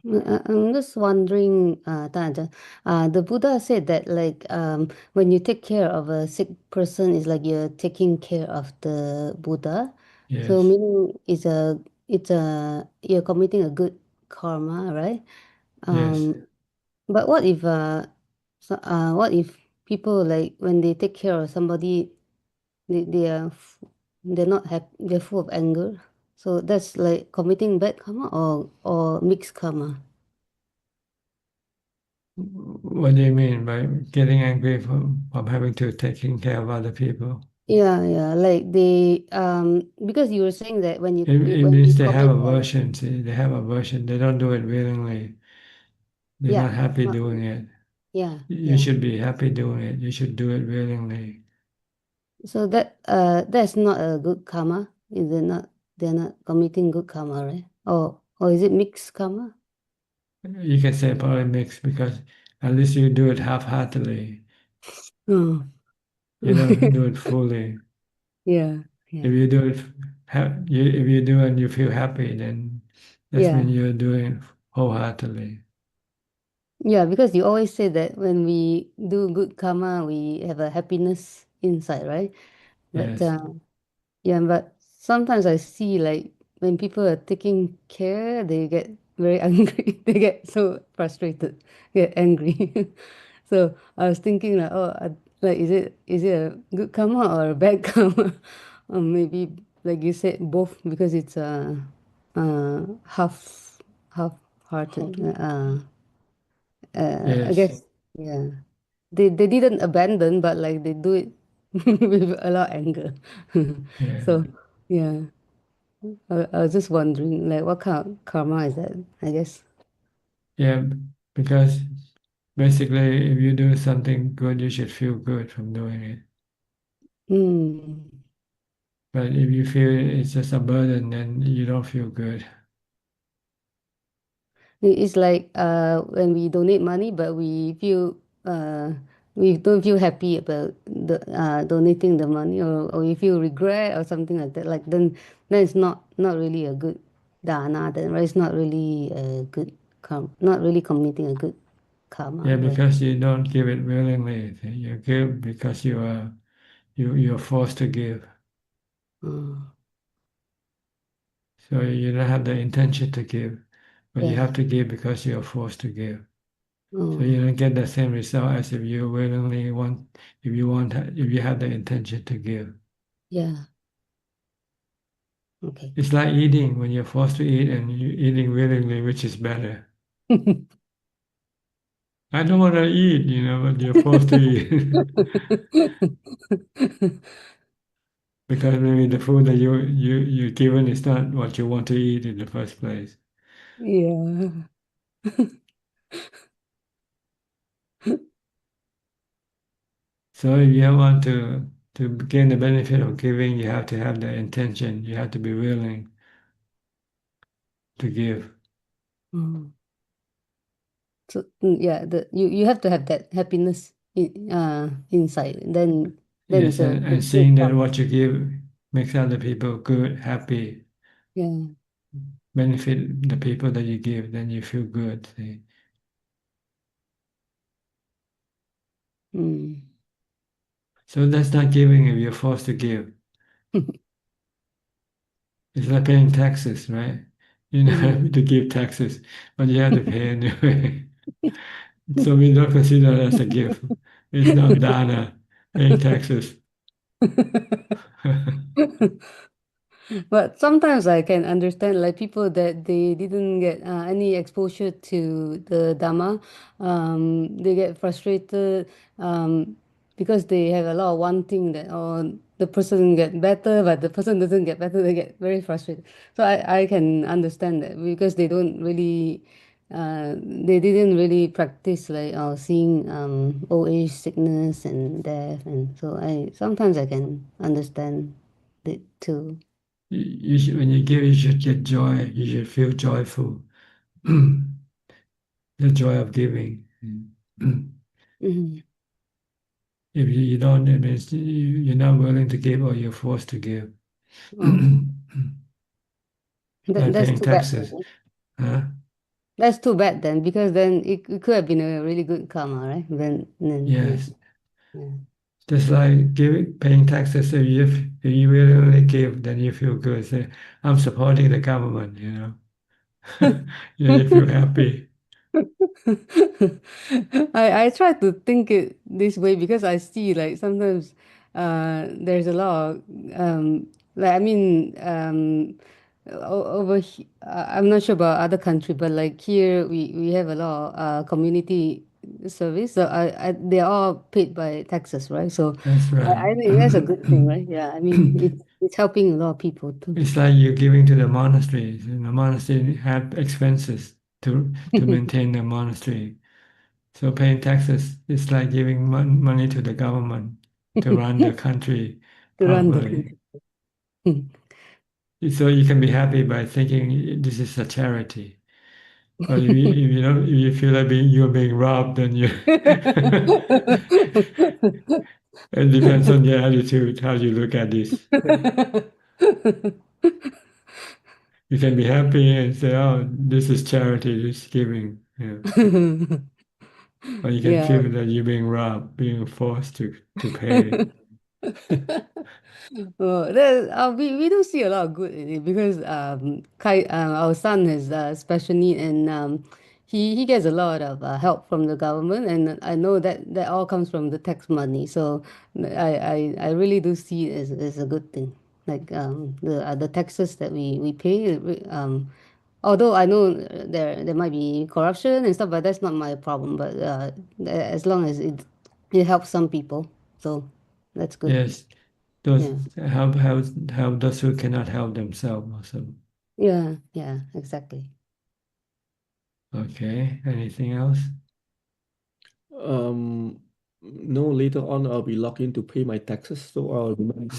I'm just wondering, Tan Ajahn, the Buddha said that like when you take care of a sick person, it's like you're taking care of the Buddha. So Yes. meaning you're committing a good karma, right? Yes. But what if people like when they take care of somebody, they are they're not happy, they're full of anger. So that's like committing bad karma or mixed karma. What do you mean by getting angry from having to taking care of other people? Yeah, like they because you were saying that when It when means you they have commit aversion. See, they have aversion. They don't do it willingly. They're yeah, not happy not, doing it. yeah, You yeah. should be happy doing it. You should do it willingly. So that's not a good karma. Is it not? They're not committing good karma, right? Or is it mixed karma? You can say probably mixed because at least you do it half-heartedly. Oh. You don't do it fully. Yeah, yeah. If you do it, if you do it and you feel happy, then that Yeah. means you're doing it wholeheartedly. Yeah, because you always say that when we do good karma, we have a happiness inside, right? But Yes. yeah, but sometimes I see like when people are taking care, they get very angry. They get so frustrated, get angry. So I was thinking like, oh, like is it a good karma or a bad karma? Or maybe like you said, both because it's half-hearted. I Yes. guess yeah. They didn't abandon, but like they do it with a lot of anger. Yeah. So yeah. I was just wondering, like, what kind of karma is that? I guess. Yeah, because basically, if you do something good, you should feel good from doing it. Hmm. But if you feel it's just a burden, then you don't feel good. It's like when we donate money, but we don't feel happy about the donating the money, or we feel regret or something like that. Like then it's not really a good dana. Then right? It's not really a good karma. Not really committing a good karma. Yeah, Right? because you don't give it willingly. You give because you're forced to give. Mm. So you don't have the intention to give, but you Yeah. have to give because you're forced to give. So you Oh, don't get the same result as if you willingly want, if you have the intention to give. yeah. Okay. It's like eating when you're forced to eat and you're eating willingly, which is better. I don't want to eat, but you're forced to eat. Because maybe the food that you're given is not what you want to eat in the first place. Yeah. So if you want to gain the benefit of giving, you have to have the intention. You have to be willing to give. Mm. So yeah, you have to have that happiness inside. Then Yes, it's a and good seeing that karma. what you give makes other people good, happy, Yeah. benefit the people that you give, then you feel good. See? Mm. So that's not giving if you're forced to give. It's like paying taxes, right? You're not Mm. happy to give taxes, but you have to pay anyway. So we don't consider it as a gift. It's not dana, paying taxes. But sometimes I can understand like people that they didn't get any exposure to the Dhamma, they get frustrated because they have a lot of wanting that the person get better, but the person doesn't get better, they get very frustrated. So I can understand that because they don't really, they didn't really practice like seeing old age, sickness and death, and so sometimes I can understand it too. When you give, you should get joy. You should feel joyful. The joy of giving. Mhm. If you don't, it means you're not willing to give or you're forced to give. Oh, Like that's paying too bad taxes. then. Huh? That's too bad then, because then it could have been a really good karma, right? Then Yes. yeah. Just like paying taxes, if you willingly give, then you feel good. Say, I'm supporting the government. You feel happy. I try to think it this way because I see like sometimes there's a lot of like I mean I'm not sure about other country, but like here we have a lot of community service, so they're all paid by taxes, right? So That's right. I think that's a good thing, right? Yeah, I mean it's helping a lot of people too. It's like you're giving to the monasteries, and the monastery have expenses to maintain the monastery. So paying taxes is like giving money to the government to run the country To run the properly. country. So you can be happy by thinking this is a charity. But if you feel like you're being robbed, then you it depends on your attitude, how you look at this. You can be happy and say, "Oh, this is charity, this is giving." Yeah. Or you can Yeah. feel that you're being robbed, being forced to pay. Oh, we do see a lot of good in it because our son has special need, and he gets a lot of help from the government, and I know that all comes from the tax money. So I really do see it as a good thing. Like the taxes that we pay. Although I know there might be corruption and stuff, but that's not my problem. But as long as it helps some people, so that's good. Yes, those help those who cannot help themselves also. Yeah, exactly. Okay, anything else? No, later on I'll be logged in to pay my taxes, so I'll remember.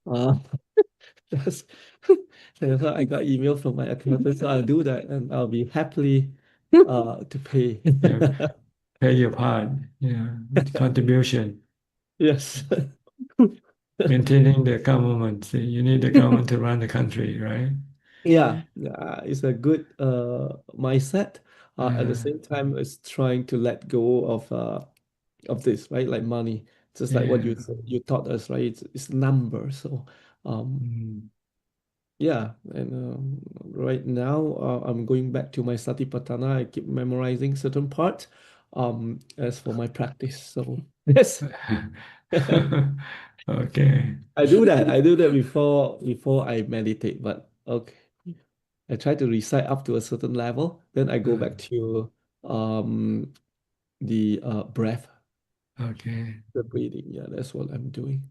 Uh, that's, that's why I got email from my accountant, so I'll do that and I'll be happily to pay. Yeah, pay your part, contribution. Yes. Maintaining the government. See, you need the government to run the country, right? Yeah, it's a good mindset. At the Yeah. same time, it's trying to let go of this, right? Like money, just like what Yeah. you taught us, right? It's number. So, yeah. And right now, I'm going back to my Satipatthana. I keep memorizing certain parts, as for my practice. So yes. Okay. I do that. I do that before I meditate. But okay. I try to recite up to a certain level, then I go back to um the breath, Okay. the breathing. Yeah, that's what I'm doing.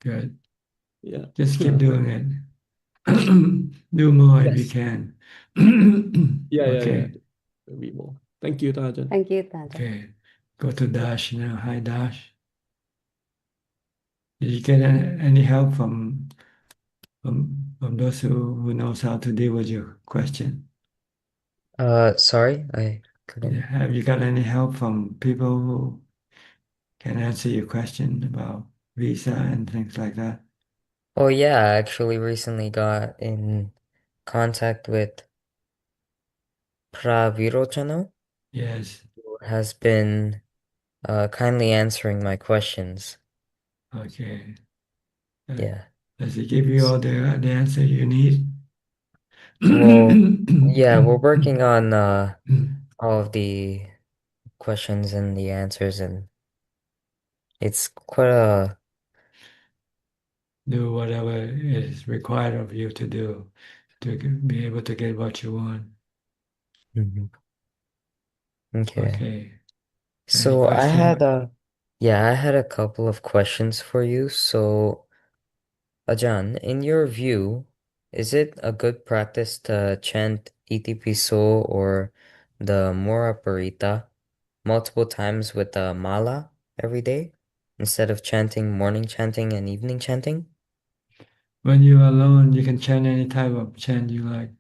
Good. Yeah. Just keep doing it. Do more if you Yes. can. Yeah. Okay. Maybe more. Thank you, Tajan. Thank you, Tajan. Okay. Go to Dash now. Hi, Dash. Did you get any help from those who knows how to deal with your question? Sorry, I couldn't. Have you got any help from people who can answer your question about visa and things like that? Oh yeah, I actually recently got in contact with Pravirochano, Yes. who has been kindly answering my questions. Okay. Yeah. Does he give you all the answer you need? Well, yeah, we're working on all of the questions and the answers, and it's quite a Do whatever is required of you to do to be able to get what you want. Okay. Okay. Any So question? I had a couple of questions for you. So, Ajahn, in your view, is it a good practice to chant Iti Piso or the Mora Parita multiple times with the mala every day instead of chanting morning chanting and evening chanting? When you're alone, you can chant any type of chant you like.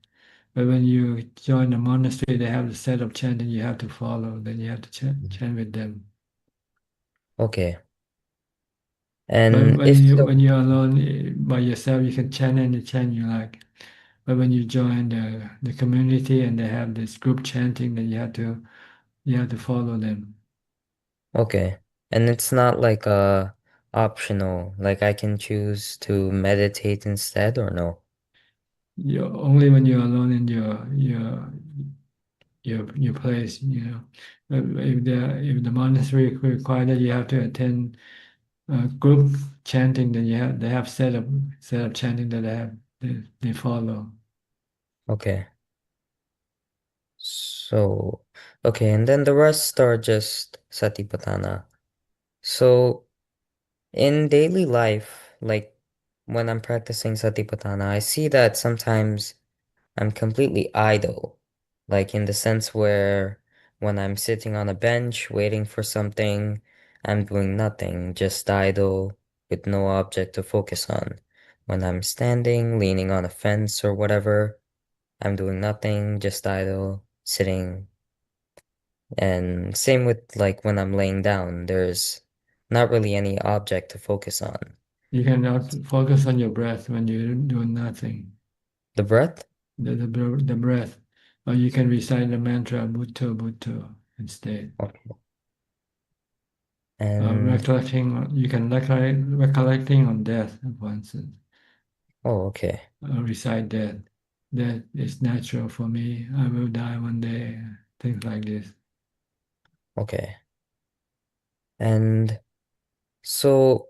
But when you join the monastery, they have a set of chanting you have to follow. Then you have to chant with them. Okay. But And if so, when you're alone by yourself, you can chant any chant you like. But when you join the community and they have this group chanting, then you have to follow them. okay. And it's not like optional, like I can choose to meditate instead or no? You only when you're alone in your place, if the monastery require that you have to attend group chanting, then they have set of chanting that they follow. Okay. So, okay, and then the rest are just Satipatthana. So, in daily life, like when I'm practicing Satipatthana, I see that sometimes I'm completely idle, like in the sense where when I'm sitting on a bench waiting for something, I'm doing nothing, just idle with no object to focus on. When I'm standing, leaning on a fence or whatever, I'm doing nothing, just idle, sitting. And same with like when I'm laying down, there's not really any object to focus on. You cannot focus on your breath when you're doing nothing. The breath? The breath. Or you can recite the mantra Bhutto Bhutto instead. Okay. And You can recollecting on death, for instance. oh, okay. Recite death. Death is natural for me. I will die one day. Things like this. Okay. And so,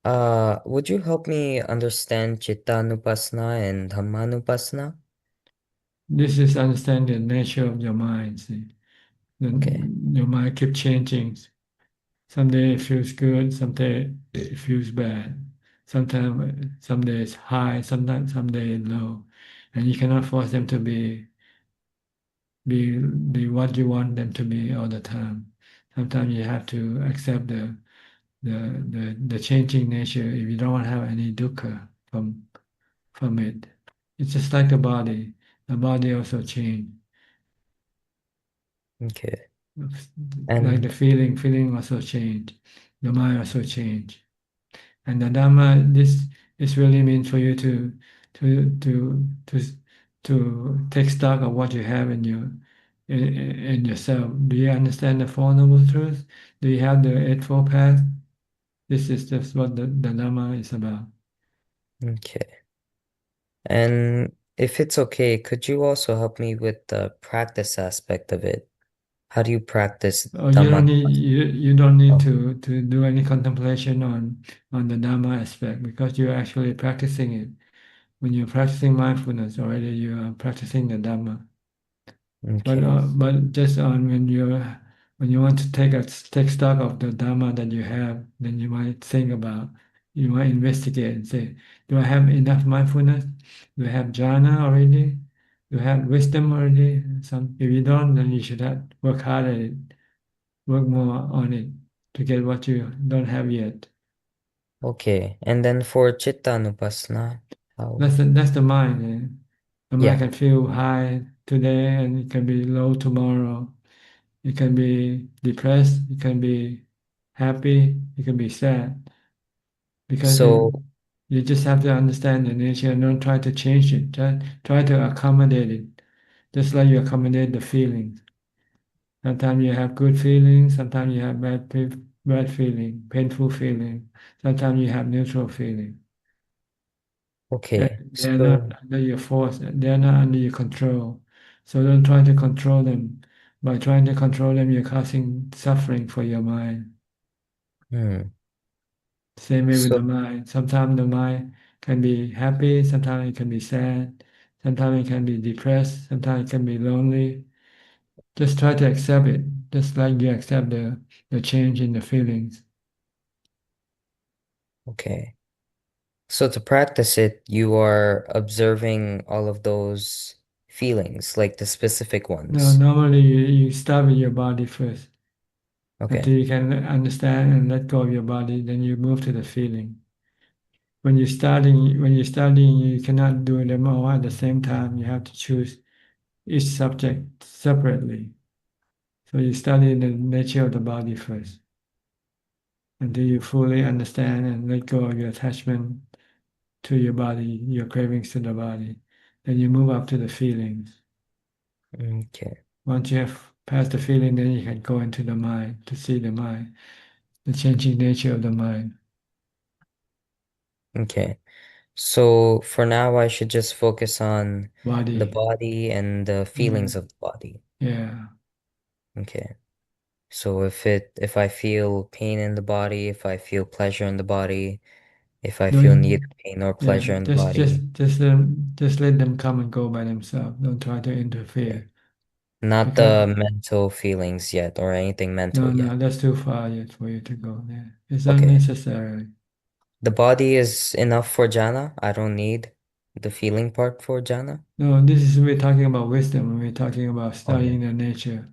would you help me understand Chittanupasana and Dhammanupasana? This is understanding the nature of your mind. See, Okay. your mind keeps changing. Someday it feels good. Someday it feels bad. Sometimes some days high, sometimes some days low, and you cannot force them to be what you want them to be all the time. Sometimes you have to accept the changing nature if you don't want to have any dukkha from it. It's just like the body. The body also change. Okay. Like the feeling also change. The mind also change. And the Dhamma, this really means for you to to to to take stock of what you have in yourself. Do you understand the Four Noble Truths? Do you have the Eightfold Path? This is just what the Dhamma is about. Okay. And if it's okay, could you also help me with the practice aspect of it? How do you practice You don't Dhamma? you don't need to do any contemplation on the Dhamma aspect because you're actually practicing it. When you're practicing mindfulness already, you are practicing the Dhamma. Okay. But just on when you want to take stock of the Dhamma that you have, then you might think about, you might investigate and say, do I have enough mindfulness? Do I have jhana already? Do I have wisdom already? If you don't, then you should have work hard at it, work more on it to get what you don't have yet. Okay. And then for Chitta Nupassana, how? That's the mind. The mind Yeah. can feel high today and it can be low tomorrow. It can be depressed, it can be happy, it can be sad. Because So, you just have to understand the nature and don't try to change it. Just try to accommodate it, just like you accommodate the feelings. Sometimes you have good feelings, sometimes you have bad feeling, painful feeling. Sometimes you have neutral feeling. okay. They're not So, under your force, they're not under your control. So don't try to control them. By trying to control them, you're causing suffering for your mind. Same way with So, the mind. Sometimes the mind can be happy, sometimes it can be sad, sometimes it can be depressed, sometimes it can be lonely. Just try to accept it, just like you accept the change in the feelings. okay. So to practice it, you are observing all of those feelings, like the specific No, ones. normally you start with your body first. Until Okay. you can understand and let go of your body, then you move to the feeling. When you're studying, you cannot do them all at the same time. You have to choose each subject separately. So you study the nature of the body first until you fully understand and let go of your attachment to your body, your cravings to the body. Then you move up to the feelings. Okay. Once you have passed the feeling, then you can go into the mind to see the mind, the changing nature of the mind. Okay. So for now, I should just focus on the Body. body and the feelings of the body. Yeah. Okay. So if I feel pain in the body, if I feel pleasure in the body, if I feel neither pain or Yeah, pleasure in the body, just let them come and go by themselves. Don't try to interfere. not Because the mental feelings yet or anything mental no, yet. that's too far yet for you to go there. It's Okay. unnecessary. The body is enough for jhana. I don't need the feeling part for jhana. No, this is we're talking about wisdom. We're talking about Oh, yeah. studying the nature.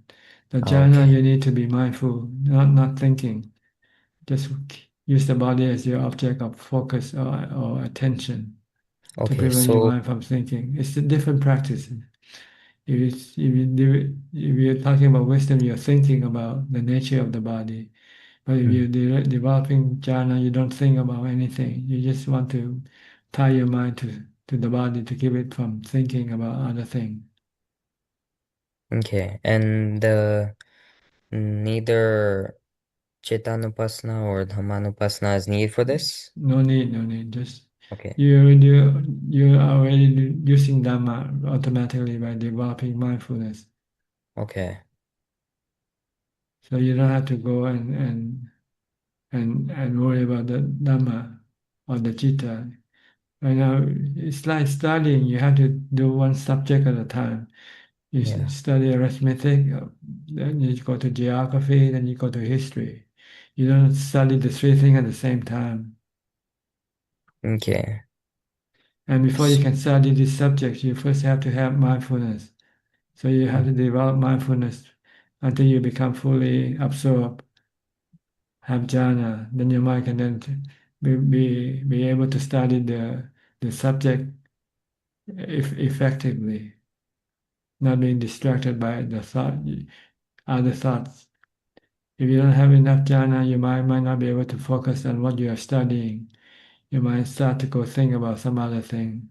The Oh, jhana, okay. you need to be mindful, not thinking. Just use the body as your object of focus or attention to Okay, prevent your so mind from thinking. It's a different practice. If you're talking about wisdom, you're thinking about the nature of the body. But if you're developing jhana, you don't think about anything. You just want to tie your mind to the body to keep it from thinking about other things. okay, and neither Chittanupassana or Dhammanupassana is needed for this? No need. Just Okay. you are already using Dhamma automatically by developing mindfulness. Okay. So you don't have to go and worry about the Dhamma or the Chitta. Right now, it's like studying. You have to do one subject at a time. You Yeah. study arithmetic, then you go to geography, then you go to history. You don't study the three things at the same time. Okay. And before you can study this subject, you first have to have mindfulness. So you have to develop mindfulness until you become fully absorbed, have jhana. Then your mind can then be able to study the subject effectively, not being distracted by the other thoughts. If you don't have enough jhana, your mind might not be able to focus on what you are studying. You might start to go think about some other thing.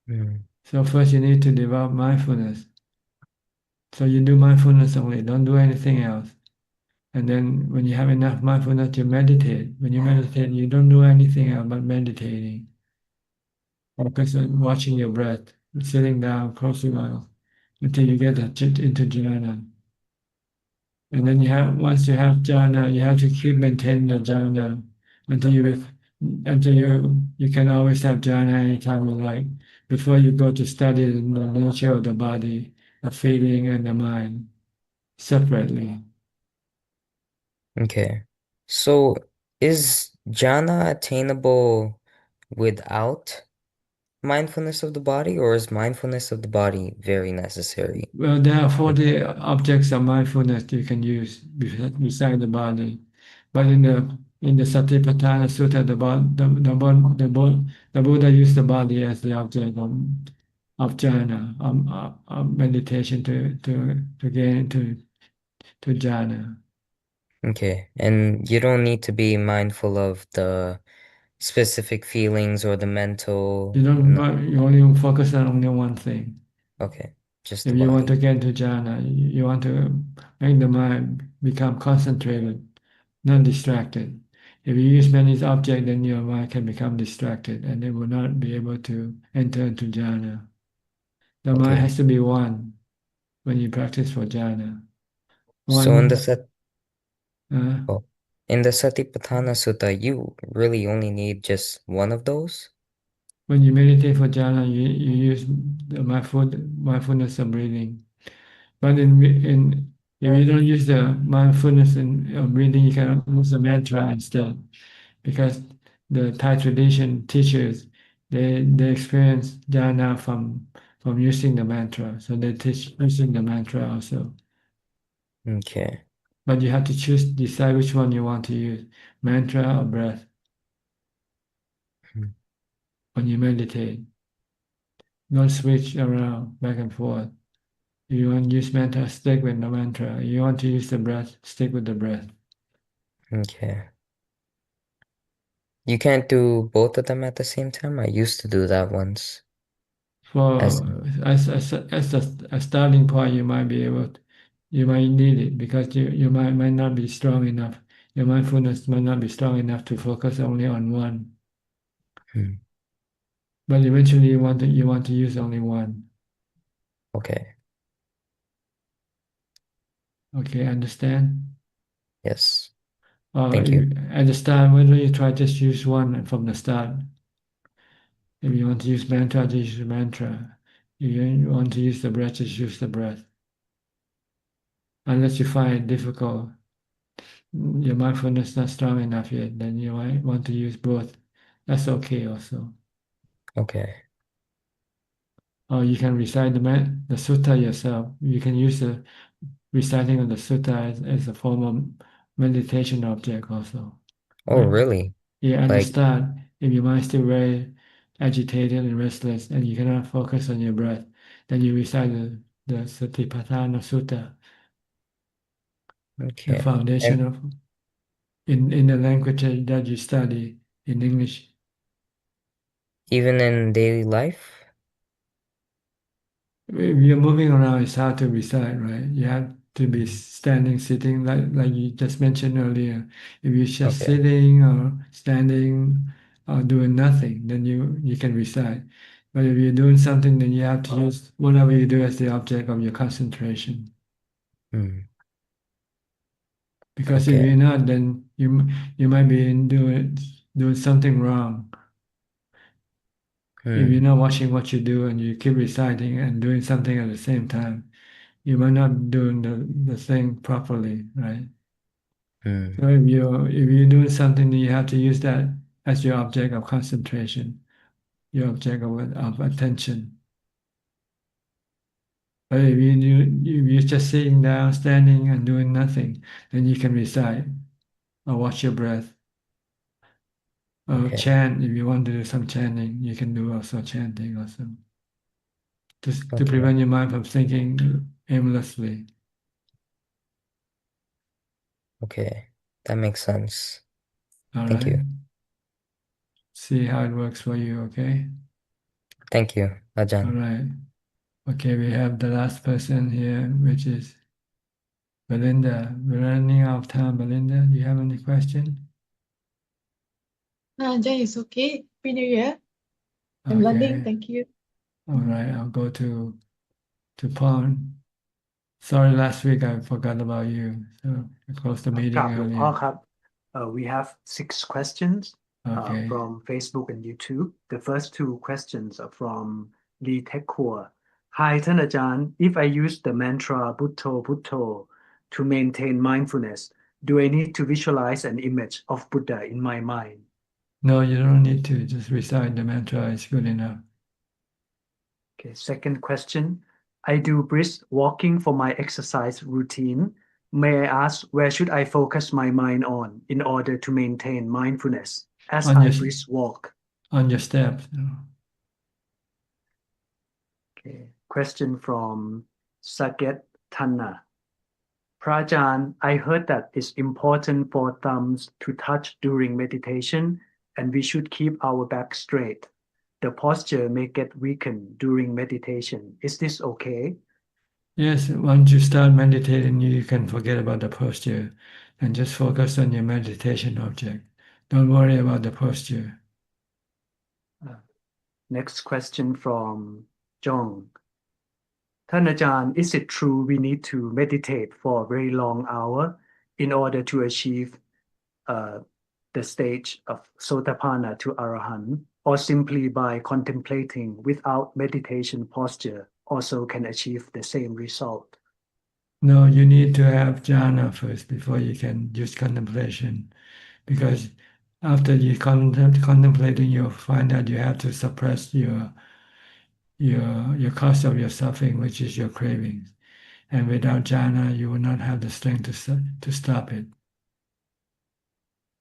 Mm. So first you need to develop mindfulness. So you do mindfulness only, don't do anything else. And then when you have enough mindfulness, you meditate. When you meditate, you don't do anything else but meditating. Focus on watching your breath, sitting down, close your eyes until you get into jhana. And then once you have jhana, you have to keep maintaining the jhana until you can always have jhana anytime you like. Before you go to study the nature of the body, the feeling, and the mind separately. Okay. So is jhana attainable without mindfulness of the body, or is mindfulness of the body very necessary? Well, there are 40 objects of mindfulness you can use beside the body. But in the Satipatthana Sutta, the Buddha used the body as the object of jhana, of meditation to get into jhana. Okay. And you don't need to be mindful of the specific feelings or the mental. You don't. No. You only focus on only one thing. Okay. Just If the you want to body. get into jhana, you want to make the mind become concentrated, not distracted. If you use many objects, then your mind can become distracted and it will not be able to enter into jhana. The mind Okay. has to be one when you practice for jhana. So in the One, oh, in the Satipatthana Sutta, you really only need just one of those? when you meditate for jhana, you use the mindfulness of breathing. But if you don't use the mindfulness of breathing, you can use the mantra instead, because the Thai tradition teaches they experience jhana from using the mantra, so they teach using the mantra also. Okay. But you have to decide which one you want to use, mantra or breath, when you meditate. Don't switch around back and forth. If you want to use mantra, stick with the mantra. If you want to use the breath, stick with the breath. Okay. You can't do both of them at the same time? I used to do that once. As As a starting point, you might be able to, you might need it because your mind might not be strong enough. Your mindfulness might not be strong enough to focus only on one. But eventually you want to use only one. Okay. Okay, understand? Yes. Thank you. At the start, why don't you try just use one from the start? If you want to use mantra, just use mantra. If you want to use the breath, just use the breath. Unless you find it difficult, your mindfulness not strong enough yet, then you might want to use both. That's okay also. Okay. Or you can recite the sutta yourself. You can use the reciting of the sutta as a form of meditation object also. Oh, really? Yeah, at the Like, start, if your mind is still very agitated and restless and you cannot focus on your breath, then you recite the Satipatthana Sutta, the okay. foundation And of in the language that you study in English. even in daily life? If you're moving around, it's hard to recite, right? You have to be standing, sitting, like you just mentioned earlier. If you're just Okay. sitting or standing or doing nothing, then you can recite. But if you're doing something, then you have to use whatever you do as the object of your concentration. Because if Okay. you're not, then you might be doing something wrong. If you're not watching what you do and you keep reciting and doing something at the same time, you might not doing the thing properly, right? So if you're doing something, then you have to use that as your object of concentration, your object of attention. But if you're just sitting down, standing, and doing nothing, then you can recite or watch your breath. Or Okay. chant, if you want to do some chanting, you can do also chanting also. Just to Okay. prevent your mind from thinking aimlessly. Okay. That makes sense. All Thank right. you. See how it works for you, okay? Thank you, All Ajahn. right. Okay, we have the last person here, which is Belinda. We're running out of time. Belinda, do you have any question? Ajahn is okay. Happy New Year. I'm learning. Okay. Thank you. All right, I'll go to Pon. Sorry, last week I forgot about you, so I closed the กรา meeting บหลวงพ่อ earlier. ครับ we have 6 questions Okay. from Facebook and YouTube. The first 2 questions are from Lee Tekor. Hi, ท่านอาจารย์ If I use the mantra Bhutto Bhutto to maintain mindfulness, do I need to visualize an image of Buddha in my mind? No, you don't need to. Just recite the mantra. It's good enough. Okay, second question. I do brisk walking for my exercise routine. May I ask, where should I focus my mind on in order to maintain mindfulness as On I your, brisk walk? on your steps. Okay. Question from Saget Tanna. Prajan, I heard that it's important for thumbs to touch during meditation and we should keep our back straight. The posture may get weakened during meditation. Is this okay? Yes, once you start meditating, you can forget about the posture and just focus on your meditation object. Don't worry about the posture. Next question from Jong. ท่านอาจารย์ is it true we need to meditate for a very long hour in order to achieve the stage of Sotapanna to Arahant, or simply by contemplating without meditation posture also can achieve the same result? No, you need to have jhana first before you can use contemplation, because after you contemplating, you'll find that you have to suppress your cause of your suffering, which is your cravings. And without jhana, you will not have the strength to stop it.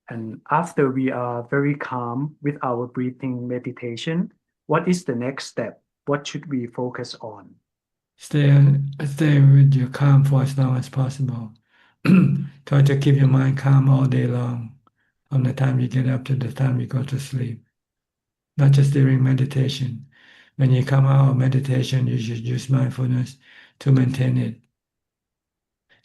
And after we are very calm with our breathing meditation, what is the next step? What should we focus on? Stay with your calm for as long as possible. Try to keep your mind calm all day long, from the time you get up to the time you go to sleep. Not just during meditation. When you come out of meditation, you should use mindfulness to maintain it.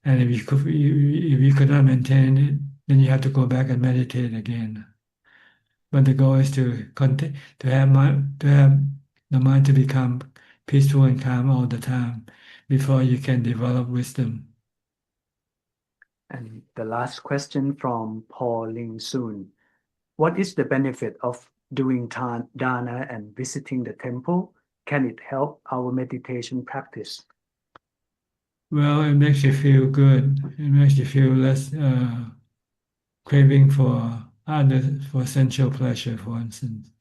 And if you could not maintain it, then you have to go back and meditate again. But the goal is to have the mind to become peaceful and calm all the time before you can develop wisdom. And the last question from Paul Ling Soon. What is the benefit of doing dana and visiting the temple? Can it help our meditation practice? Well, it makes you feel good. It makes you feel less craving for sensual pleasure, for instance.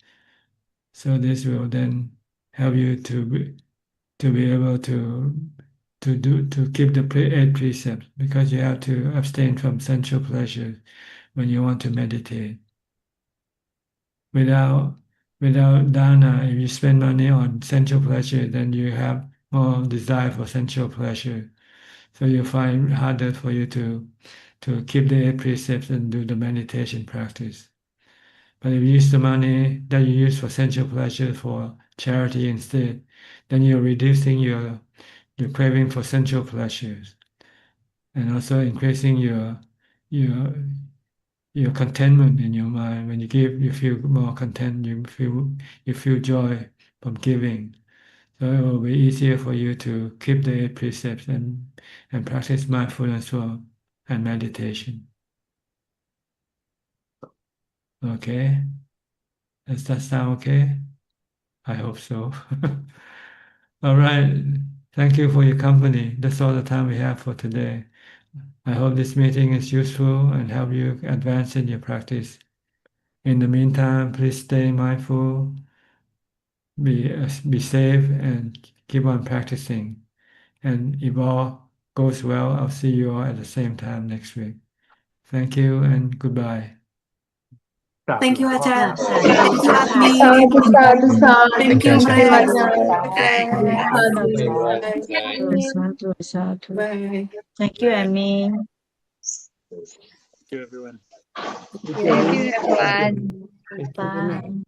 So this will then help you to be able to keep the 8 precepts, because you have to abstain from sensual pleasure when you want to meditate. Without dana, if you spend money on sensual pleasure, then you have more desire for sensual pleasure. So you find it harder for you to keep the 8 precepts and do the meditation practice. But if you use the money that you use for sensual pleasure for charity instead, then you're reducing your craving for sensual pleasures, and also increasing your contentment in your mind. When you give, you feel more content. You feel joy from giving. So it will be easier for you to keep the 8 precepts and practice mindfulness and meditation. Okay? Does that sound okay? I hope so. All right. Thank you for your company. That's all the time we have for today. I hope this meeting is useful and help you advance in your practice. In the meantime, please stay mindful, be safe, and keep on practicing. And if all goes well, I'll see you all at the same time next week. Thank you and goodbye. Thank you, Ajahn. Thank Thank you, Admi. Thank you, Thank you. Fred. Bye. Thank you, Amy. Thank you, everyone. Thank you very much. Bye. Thank you very much. Bye.